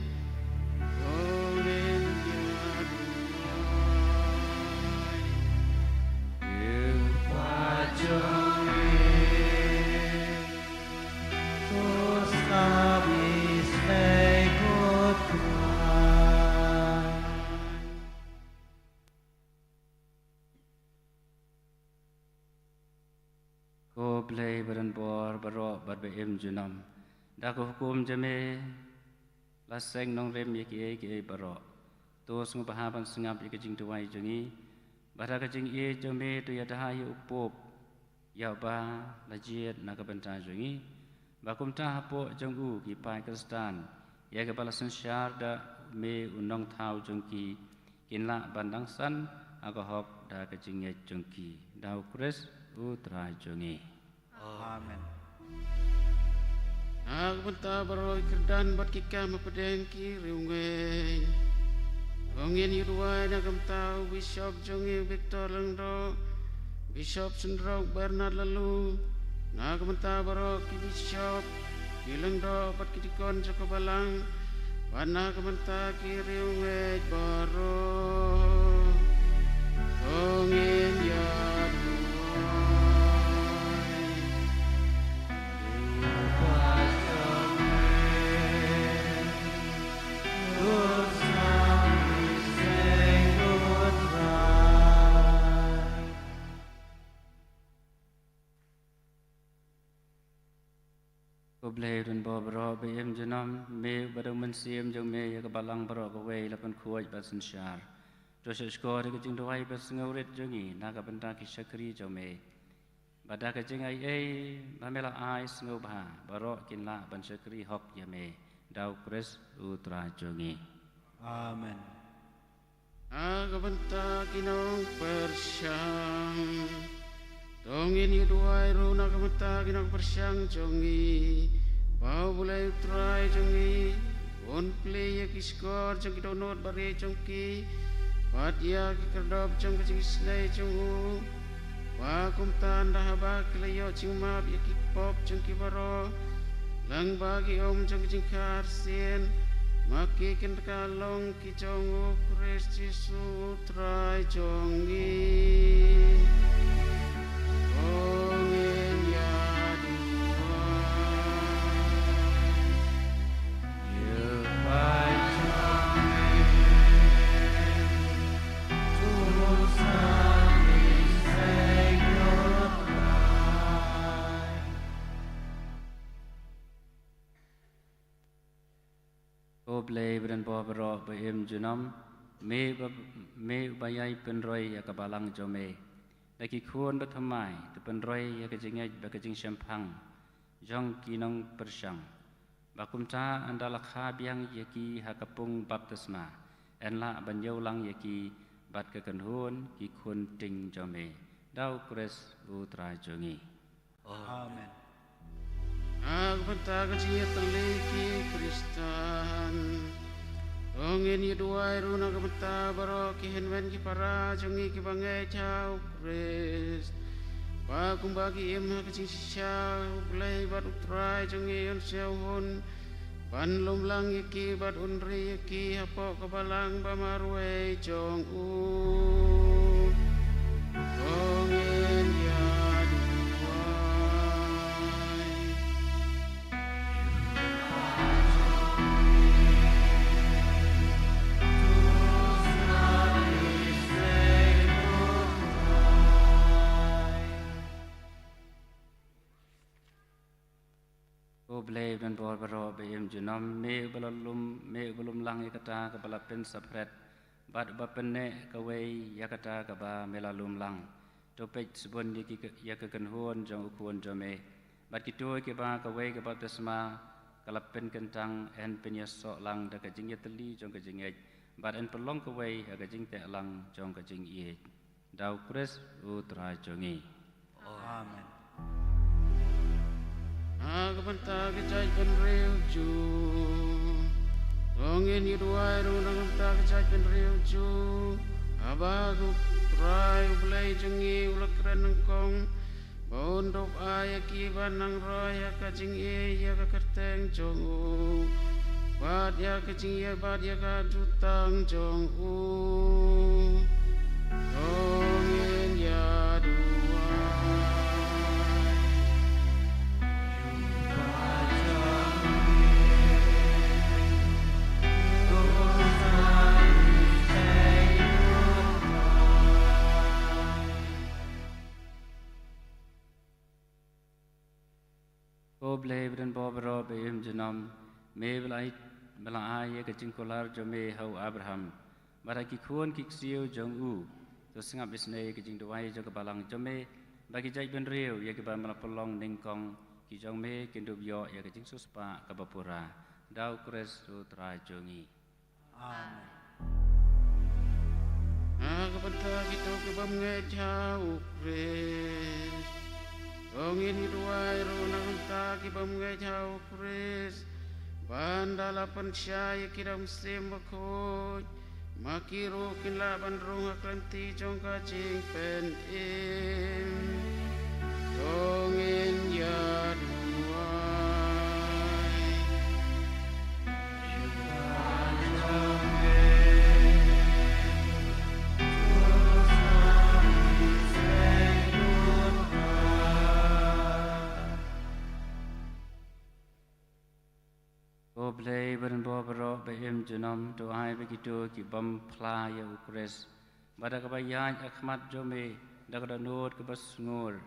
Ko play baran bor baro bar beim junam da ko hukum jame laseng nong rem ye baro to sung bahaban sungap ye kejing tuai jungi bara kejing ye jame tu ya dah ye upop ya ba lajiet na ka benta jungi ba kum ta hapo jong ki pai kristan ya ke bala sensyar da me unong thau jongki kinla bandang san aga hok da kejing ye jongki dau kres utra jongi Amen. Aku benta baroi kerdan bat kikam pedeng kiri ungeng. Ongin yuduai nak tau Bishop Jongi Victor Lengdo, Bishop Sendrok Bernard Lalu. Nak benta baroi ki Bishop Lengdo bat kitikon Jokobalang. Wana benta kiri ungeng baro. Ongin ya Oblei dan boro beim junam me badang mensiam jong me ya kebalang boro kawai lapan kuaj basen syar. Dosa skor ke jing doai bas ngaurit jongi naga benda ki syakri jong me. Bada ke jing ai bamela ai ngau bah boro kinla ban syakri hok ya me. Dau kres utra jongi. Amen. Aga benta kinong persyang Tongin yuduai runa kamata kinong persyang jongi Bau bulai utrai jongi On play ya kiskor jong kita not bare jongki bat ya ki kerdop jong ka jing slay jong u wa kum tan dah ba kliyo jing map ya ki pop jong ki baro lang bagi om jong jing kar sien maki ken kalong ki jong u Kristi sutrai jong i ongin ya dua You by Oblay beren bobro beim junam me bayai penroy ya kabalang jome lagi kuon bethamai tu penroy ya kejingai bakajing sempang jong kinong persang bakum ta andala kha biang yaki hakapung baptisma enla banjaulang yaki bat kekenhun ki kun ting jome dau kres utra jongi Amen. Aku bentang cia teliki Kristan Ongin yu duai runa ke bentang baro ki henwen ki para jongi ki bangai chau Krist Pakum bagi imha ke cing sisya Ublay bat utrai jongi yon siau hun Ban lum lang yaki bat unri yaki hapok kebalang bamarwe jong u Ongin ya Oblay dan boro beim junam me belum lang yakata kabala pen sapret bat bapenne kawai yakata kaba melalum lang topek sebon di yakakenhon jong ukuon jome bat kitoi ke ba kawai ke baptisma kalapen kentang en penyesok lang da kajing yateli jong kajing ej bat en pelong kawai kajing te lang jong kajing ie dau kres utra jongi Amen. Aku bentang kecai penriu ju Tongin yu duai runa bentang kecai penriu ju Abagu trai ublay jengi ulak keren nengkong Bondop ayah kiban nang roy ya kacing ya kakerteng jong u Bat ya kacing ya bat ya kadutang jong u Tongin ya dua Oblay dan bobro beim junam me belai ya kajing kolar jome hau Abraham baraki kuon kiksiu jong u to singap bisne kajing duai jo kebalang jome bagi jai ben riu ya ke ban pelong ningkong ki jong me kindu bio ya kajing suspa kabapura dau kres sutra jongi Amen. Aku bentang kita ke bamngai jauh Kris Ongin hiduai runa bentang ke bamngai jauh Kris Bandala pensyaya kiram sim bakoi Makiru kinla bandrung aklanti jong kacing pen im Ongin ya duai Oblay dan bobro beim junam doai begitu ki bam pla ya ukres bada kabayan akhmat jome dagda nod ke basngur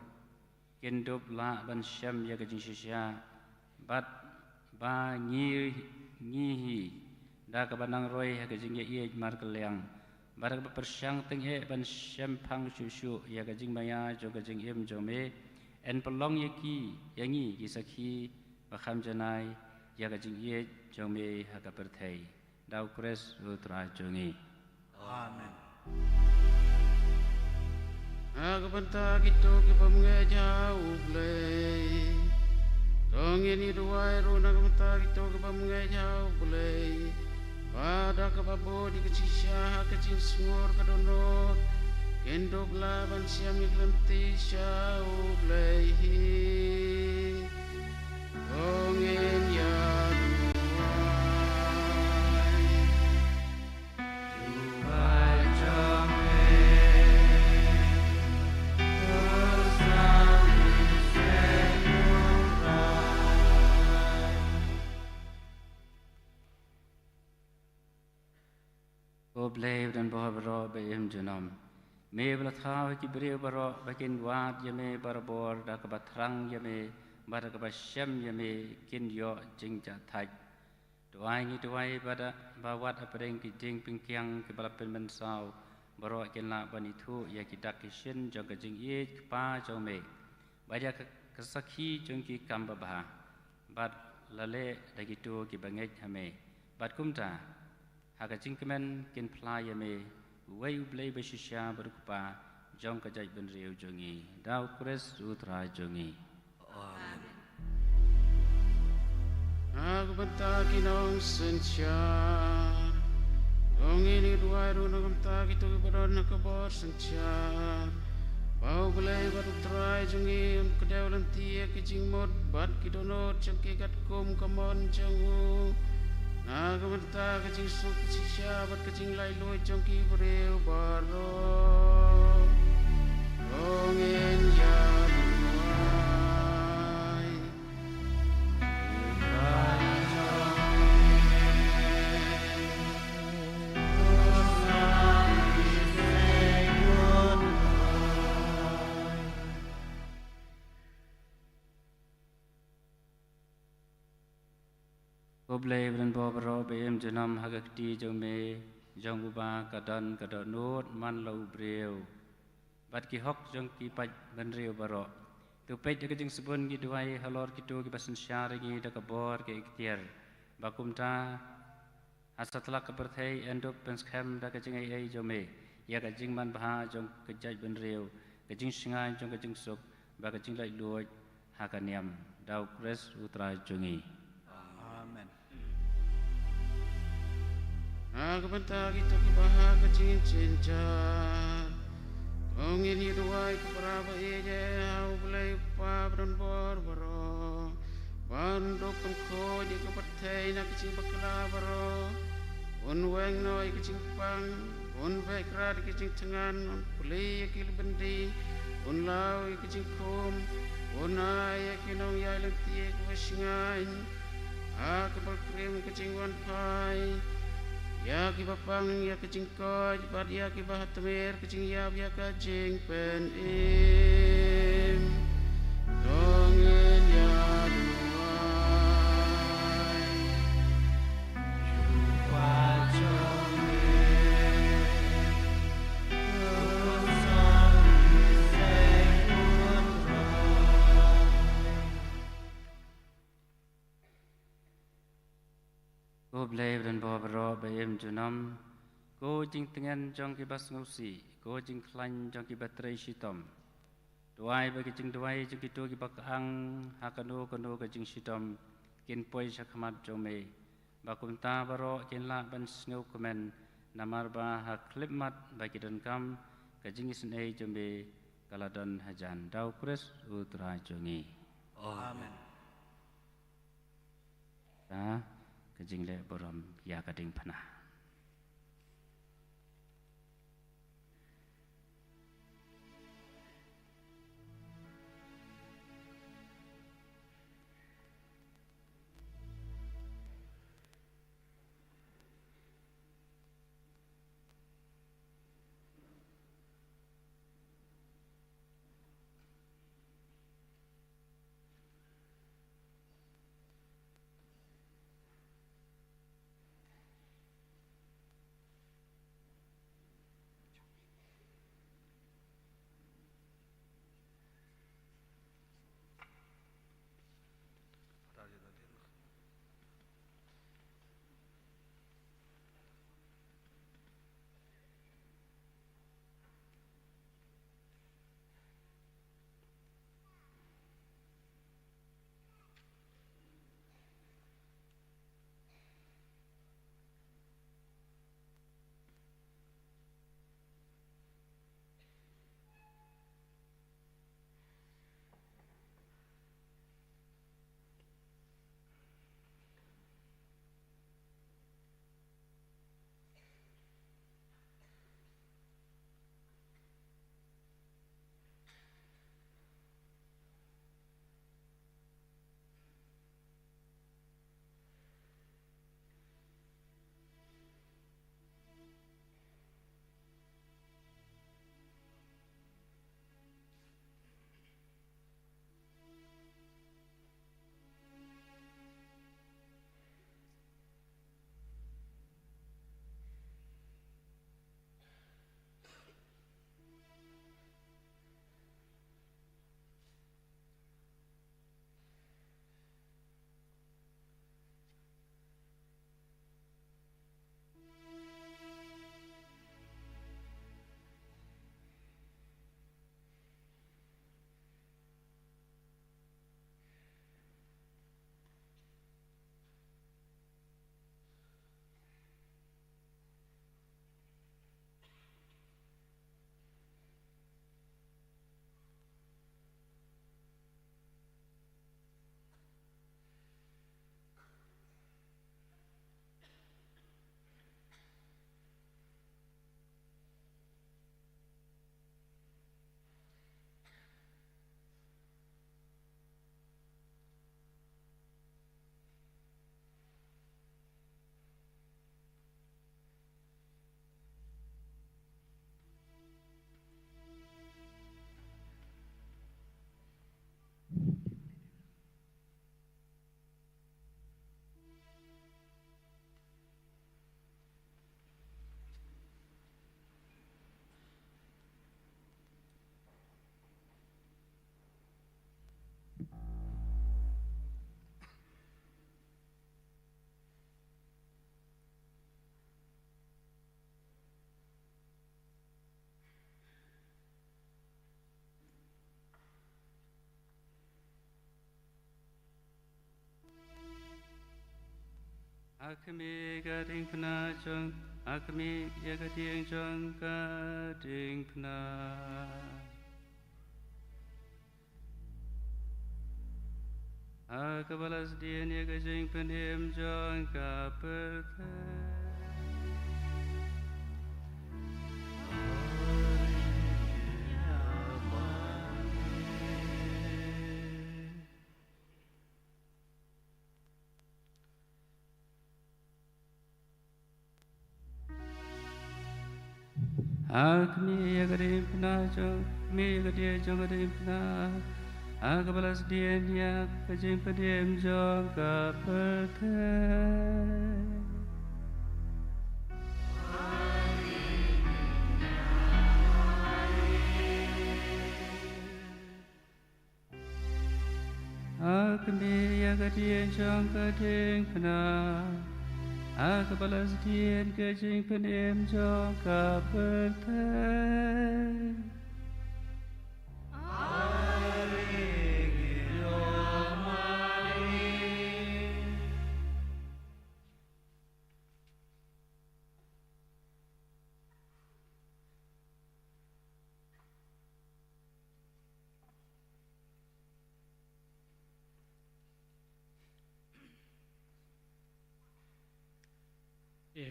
kindup la ban syam ya kajing sisya bat ba ngi da kabanang roy ya kajing ya ie mar kelyang bada ka persyang teng e ban syam phang syusyu ya kajing maya jo kajing em jome en pelong yaki yangi kisaki bakham janai ya kajing ie jome haka perthai dau kres utra jongi Amen. Aku bentang itu ke bamngai jauh blay Tongin hiduai runa bentang itu ke bamngai jauh blay pada kebabo di kecisah kecing semur kedonot kendo belaban siam iklenti syau blehi ongin ya Bleef dan bahwa baro beim jenam. Me belatau ki beri baro bakin wat yame barabor da kebatrang yame bar kebasyam yame kin yo jingja thai. Doai ni doai pada bawat apreng ki jing pingkiang ki balapen mensau baro kin la banitu ya ki dakishin jong ka jing ye pa jong me. Baja kesakhi jong ki kambabha. Bad lale dagitu ki bangai hame. Bad kumta Haka jingkemen kin playa me wei blei besisya berkupa jong kajai benriu jongi dau kures utra jongi. Amen. Aku bentak inong sencar dong ini dua runa bentak itu keberon kebor sencar bau belai baru try jongi kedau lantia kijing mod bat kidonot jengki kat kum kamon jongu Naga menta kecing suk kecing syabat kecing lai loi jongki bereu baro Ongin ya duai Koblei dan bobro beim jenam hagakti jome jong uba kadan kadanut man lau breu bat ki hok jong ki paj benriu baro tu pej de jing sebun ki duai halor ki tu ki basen syar ki da kabor ki ikhtiar bakumta asatla kaperthai endop penskem da kajing ai jome ya kajing man bha jong kejaj benriu kajing singai jong kajing sok ba kajing lai luoj hakaniam dau kres utra jongi. Aku bentak itu kibah kecing cincar Dong ini dua keberapa eje Aku belai upah beron bor baro Bandok pengko di kepertai nak kecing bakla baro Un weng noi kecing pang Un baik rad kecing tengan Un pulih yakil bendi Un lau kecing kum Un ay yakinong yai lentik wasingan Aku berkrim kecing wan pai Ya kibapang ya kecing koj bad ya kibah temer kecing ya kajing pen im dongin ya duai Jupa jome Yusang iseng Ko blei dan bobro beim jenam ko jing tengan jong ki bas ngusi ko jing klan jong ki baterai sitom duai bagi jing duai jong ki tu ki bakang hakano kono ka jing sitom kin poi sakhamat jome bakumta baro kin la ban sneu komen namar ba haklipmat bagi dan kam ka jing isnei jome kaladan hajan dau kures utra jongi. Amen. Kajing le borom ya kading panah. Akmi gading pena jong, akmi ya gading jong gading pena. Akabalas dia ni gading penim jong kapertai. Akmi ya gading pena jong, mi gading jong gading pena. Akabalas dia ni gading penim jong kapertai. Akmi ya gading jong gading pena. Akabalas dia gading penim jong kapertai.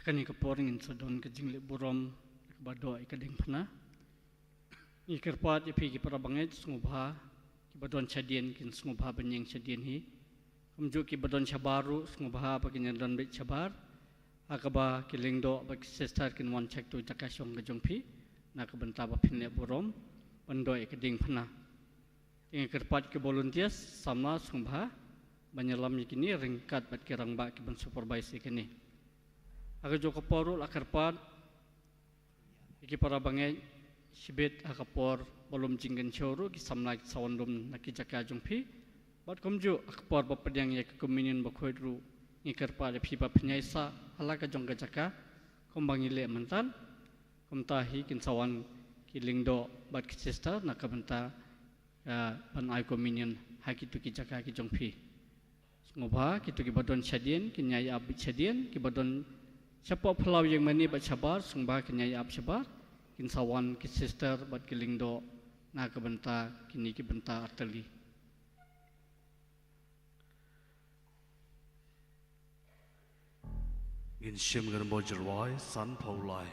Kani keporing sedon kejing lek burom kebado ikadeng pernah. Ikerpat ipi ki para banget sngubha ki badon chadien kin sngubha benyeng chadien hi. Kamju ki badon chabaru sngubha pakinya don bet chabar. Akaba ki lengdo bak sestar kin wan chek tu jakasong kejong pi. Na kebenta ba pinne burom bando ikadeng pernah. Ikerpat ki volunteers sama sngubha banyalam kini ringkat bat kirang ba ki ban supervise kini. Aga joko poru lakarpan iki para bangai sibet akapor bolom jinggan choru ki samlai sawandum nakijaka jungpi bat komju akapor bapadyang ya communion bakhoidru ngikarpa le phipa phnyaisa halaka jongga jaka kombangi le mantan komtahi kin sawan ki lingdo bat ki sister nakabanta ban ai communion hakitu ki jaka ki jongpi ngobha kitu ki badon chadien ki nyai abit chadien ki badon siapa pelau yang mani bat sabar sungba kenyai ab sabar kin sawan ki sister bat kilingdo na kebenta kini ki benta arteli in shim gan mojerwai san paulai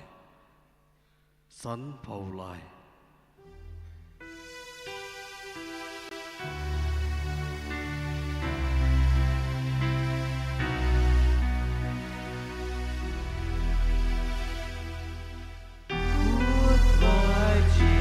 She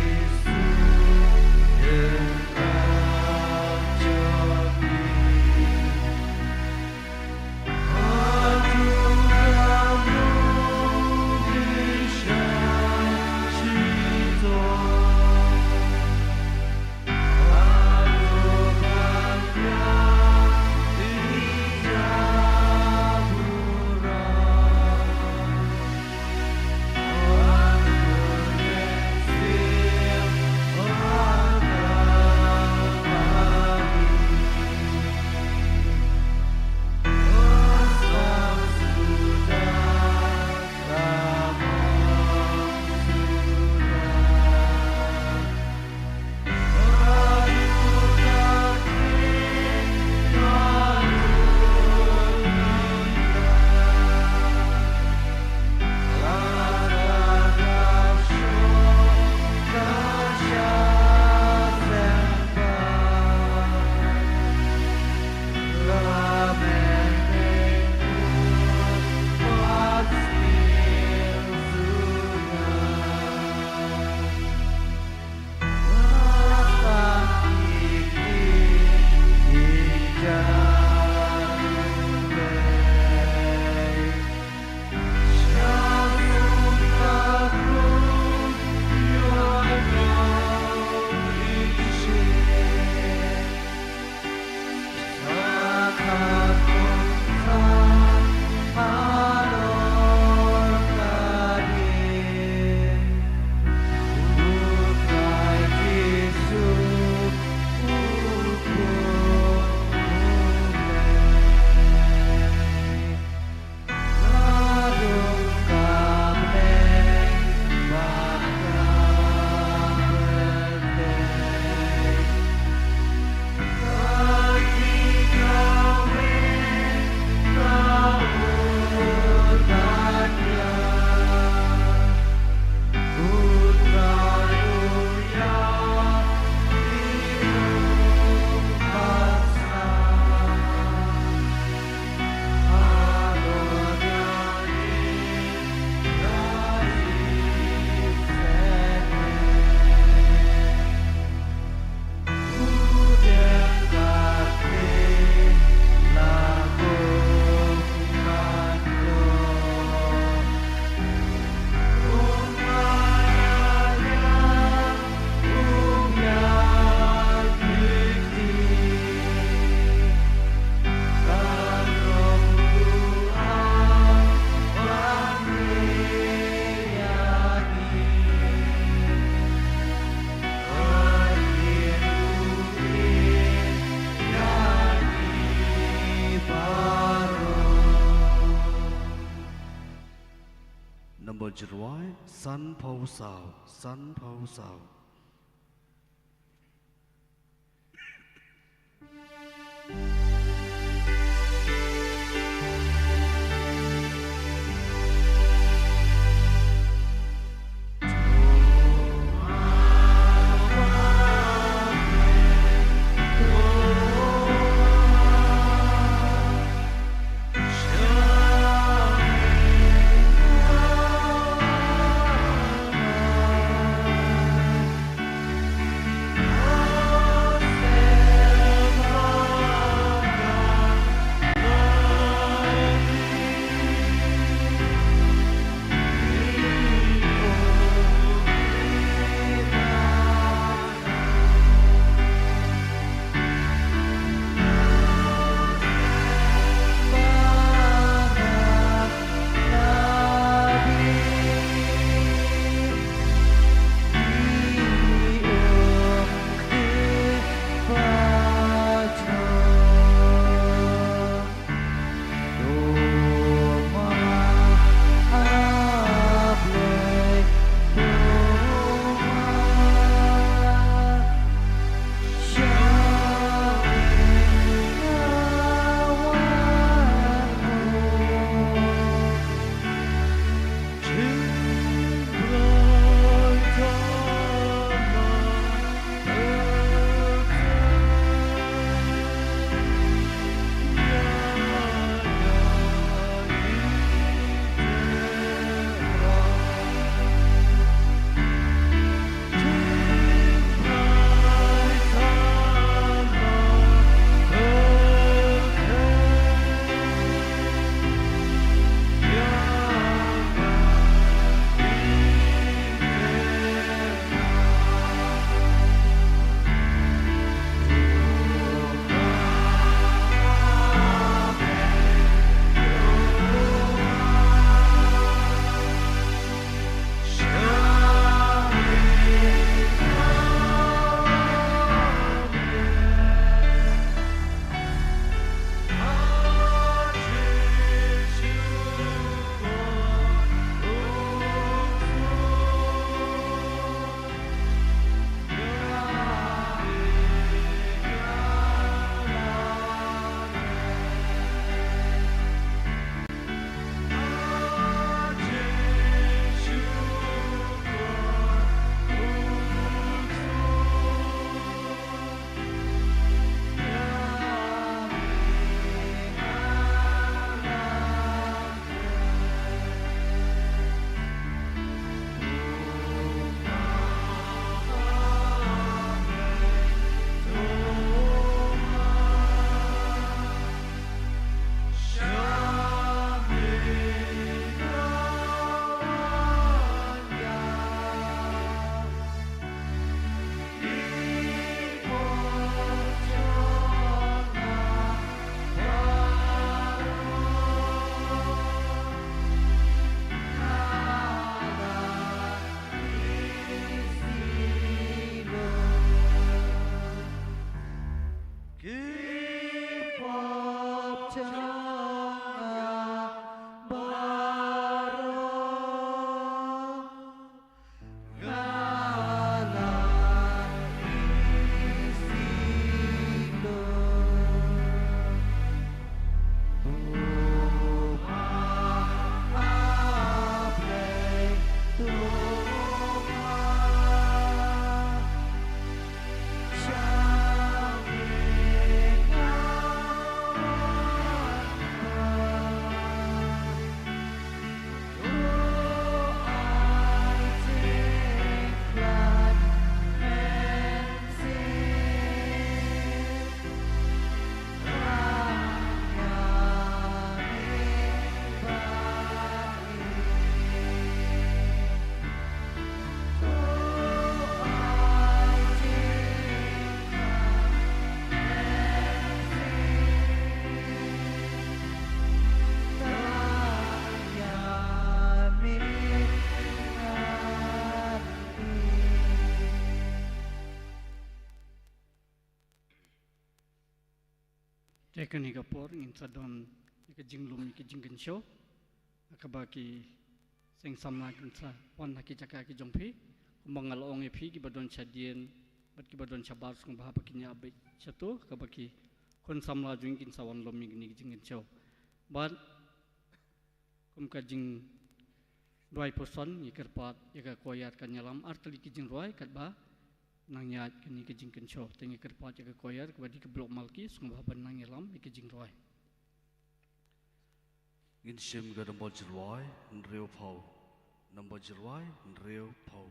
berjeruai san pau sao. Tekan higa por ingin sadon ika jinglum ika jinggen show akabaki sing samna kinsa pon haki caka ki jongpi kumangal ong epi ki badon chadien bat ki badon chabar sung bah pakinya abe chato ka baki kon samla jung kin sawan lomi gni jingin chau ban kum ka jing doi person ni kerpat ya koyat kan nyalam artli ki jing roi kat ba nang nyat kini ki jing kencho tengi kerpat ya koyat ka badi ke blok malki sung bah ban nang nyalam ki jing roi in shim ga number jirwai nreu phau number jirwai nreu phau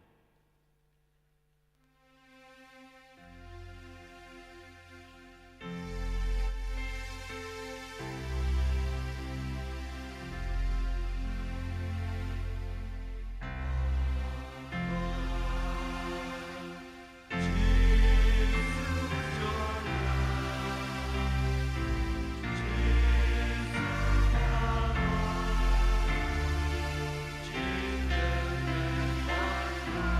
Children and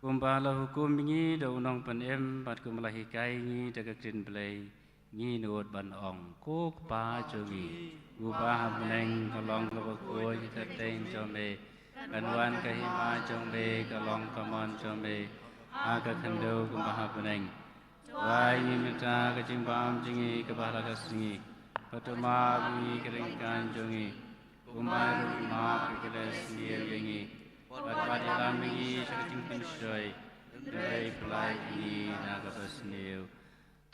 Kumbala hukum ngi da unong pen em bat kumalahi kai ngi da krin belai ngi nuot ban ong ko pa jongi ubah meneng kalong ka ko ta ten jome kanwan ka hima jome kalong kamon jome aga khando kumbah meneng wai ngi mita ka jimbam jingi ka bala ka singi patuma ngi keringkan jongi kumar ma ka keles ngi Pada dalam ini seketing pensoi dari pelai ini naga persniu.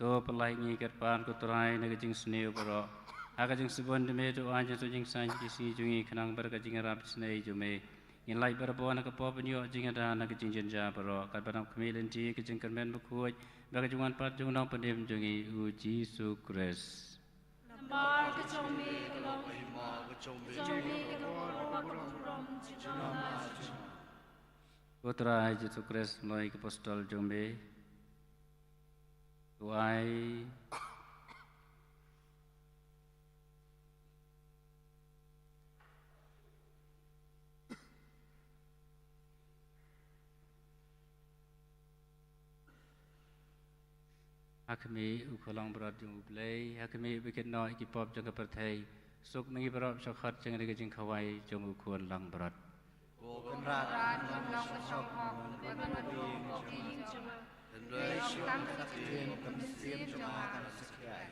To pelai ini kerpan kuturai naga jing sniu bro. Aga jing sebon demi tu anja tu jing sanj kisi jungi kenang berka jing rap snei jume. In lai berbo naga pop nyo jing ada naga jing jenja bro. Kat banam kemilen ji ke jing kermen berkuat. Baga jungan pat jung nong pendem jungi uji sukres. Lambar kecombe kelong ima kecombe kelong Putra Yesus Kristus melalui apostol Jombe, tuai hakmi ukolang berat jung ublay, hakmi bikin no ikipop jang kepertai, suk nengi berat syakhat jang digajing kawai jung ukon lang berat. Kenrat long kesong hok berbanding koking cuma long tang kecil kemesin cuma akan sekian.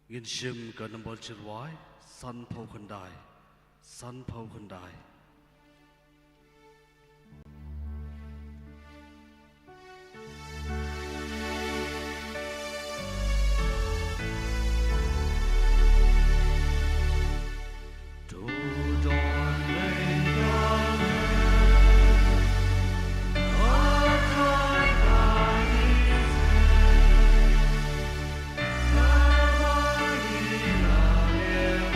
Ngin shim ka nambol chirwai, san pau khandai, san pau khandai. Yeah.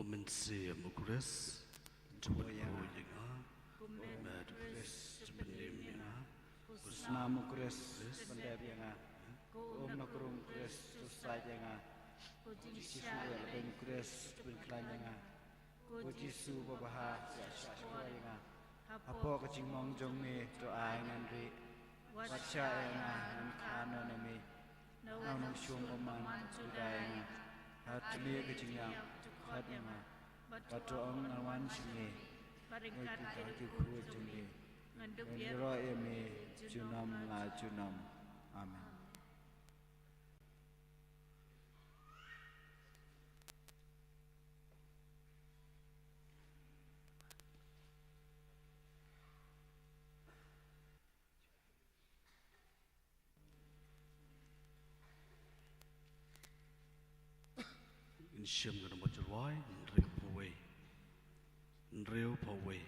Komensi Mukres, Jumbo Yenga, Med Kres, Jumbenim Yenga, Kusnamu Kres, Pendep Yenga, Om Nakrum Kres, Susai Yenga, Jisu Ben Kres, Ben Klan Yenga, Jisu Babaha, Syashwa Yenga, Apo Kecing Mong Jong Me, Doa Nandri, Wacha Yenga, Nkano Nemi, Naunam Shum Oman, Suda Yenga, Hatli Kecing Yang, Fatma, Batu Ong Awan Sini, Bagi Kru Juni, Mendro Emi, Junam La Junam, Amen. Insyam gana macurwai, Nreo Pawai.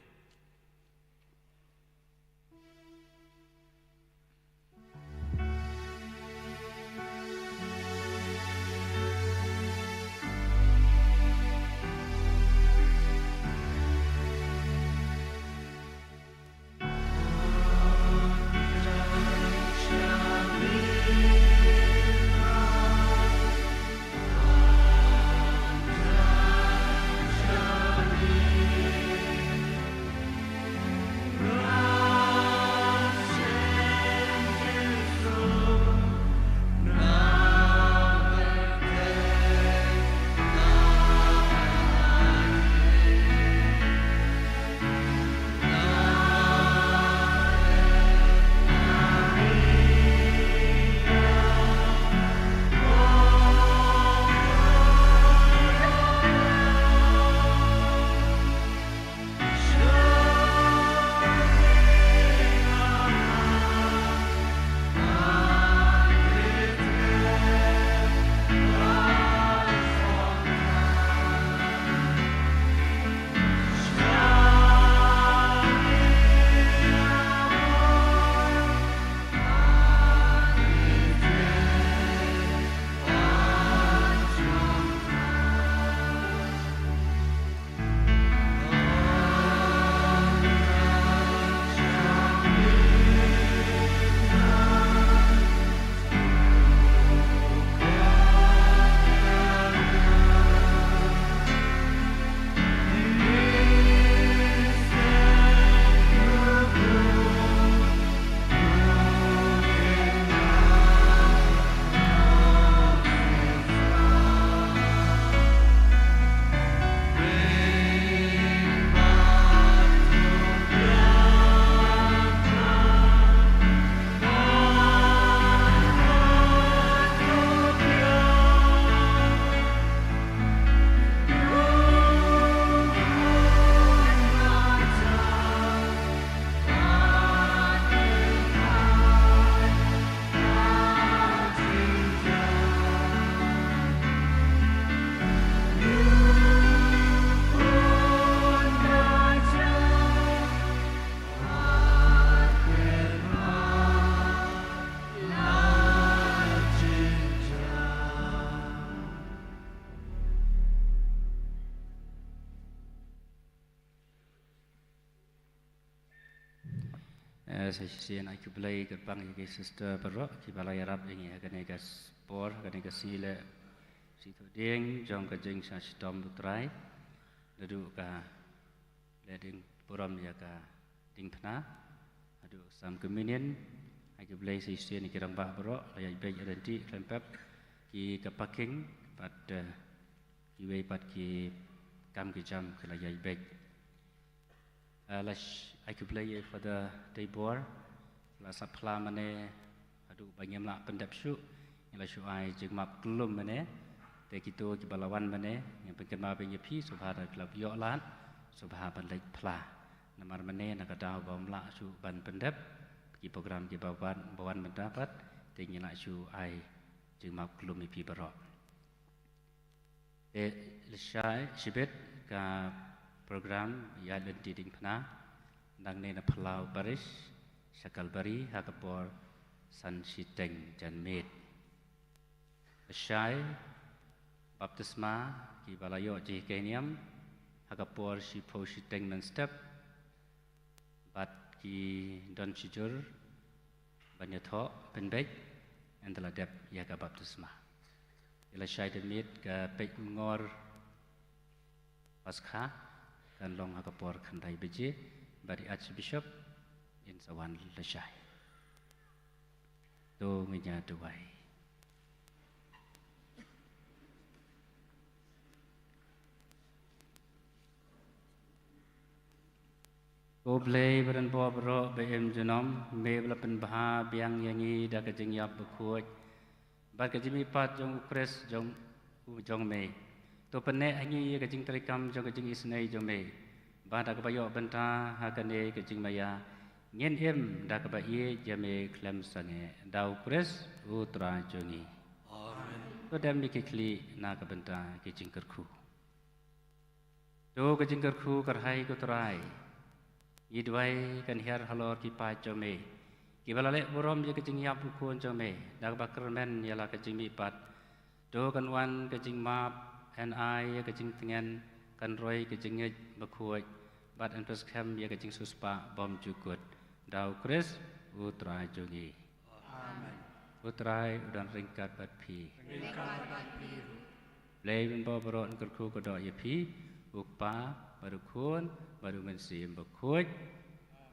Sesian aku belai gerbang yang sister berok di balai Arab ini akan ikan sport akan ikan sila situ ding jom kajeng sastom putrai duduk ka leding puram ya ka ding pena adu sam keminian aku belai sesian kirang bah berok layar baik nanti lempap ki ke parking pada kiwei pat ki kam ki jam ke layar baik lash aku play for the day board la sapla mane adu bangem la pendap syu la syu ai jeng map kelum mane te kitu ki balawan mane yang pengen ma pe pi subha da klub yo lan subha ban lek pla namar mane na ka daw bom la syu ban pendap ki program ki bawan mendapat te ngi la syu ai jeng map kelum pi barok le shai shibet ka program ya den diding pna nang ne na phalau baris sakal bari hakapor san siteng jan met shai baptisma ki balayo ji keniam hakapor si po si tengman step bat ki don chijur banyatho penbek antala dep ya ka baptisma ila shai demit ka pek ngor paskha kan long hakapor khandai beje bari archbishop in sawan la shai to ngenya tuai Ko blei beran bo bro beem jenom me belapen baha biang yangi da ka jing yap bekhuj ba ka jimi pat jong ukres jong me to pene angi ka jing trikam jong ka jing isnei jong me ba da ka bayo benta ha ka ne ka jing maya ngien em da ka ba ye jame klem sange da ukres utra jongi amen to dam mi kli na ka benta ki jing kerkhu to ka jing kerkhu karhai ko trai Idwai kan hiar halor ki pa jome ki balale borom je kecing yap ukun jome dak bakermen yala kecing mi pat do kan wan kecing map NI kecing tengen kan roy kecing ngej bakhuj bat an pres kham ya kecing suspa bom jukut dau kris utra jogi amen utrai udan ringkat bat pi lein bo boron kerku kodo ye pi ukpa baru kun baru mensim bakhuj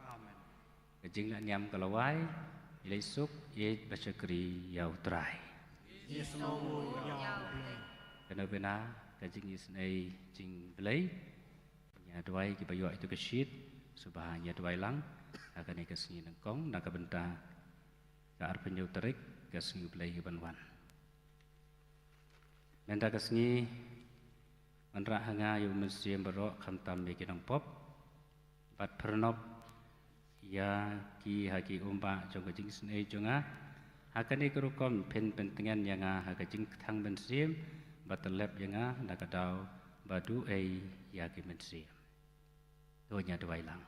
amen kejing nak niam kalawai ilai suk ye basyakri yau trai yesnowu yau kana bena kejing isnai jing belai nya dwai ki bayo itu kesyit subahanya dwai lang akan ikasni nangkong nak benta ka ar penyu terik kasni belai banwan menta kasni Manra hanga yu musim berok khamtam me kinang pop bat pernop ya ki haki umba jong jing snei jonga hakani kerukom pen pentingan yanga hakajing thang bensim batalep yanga nakadau badu ei ya ki mensim tonya dwai lang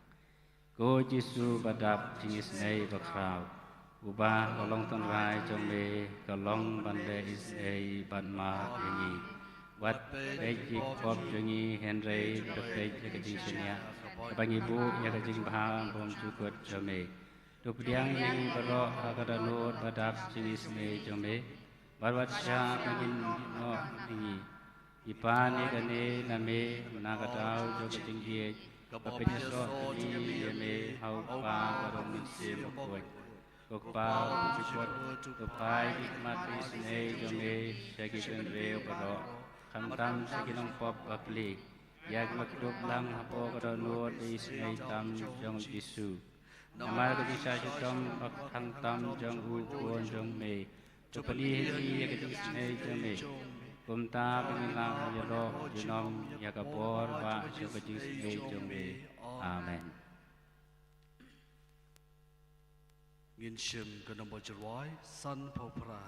ko jisu badap jing snei bakrau uba kolong ton rai jong me kolong bande is ei banma yengi Wat pejik pop jongi Henry depej kejing senia bang ibu ya kejing bahang bom cukut jome dupiang yang berok hakada nur badap jenis me jome barwat sya angin no ini ipani kane name menakatau jo kejing dia kapenya so ini yeme hau pa barong sim koi kokpa cukut tupai hikmat isne jome syagi penre berok Khamtam sekinong pop aplik Yag makdub lang hapo karanur isnay tam jong isu Namal kati sa sitom khamtam jong ukon jong me Tupani hiti yag isnay jong me Kumta pengilang yalo jinom yagapor ba siya kati isnay jong me Amen Ngin shim kanambo jirwai san popra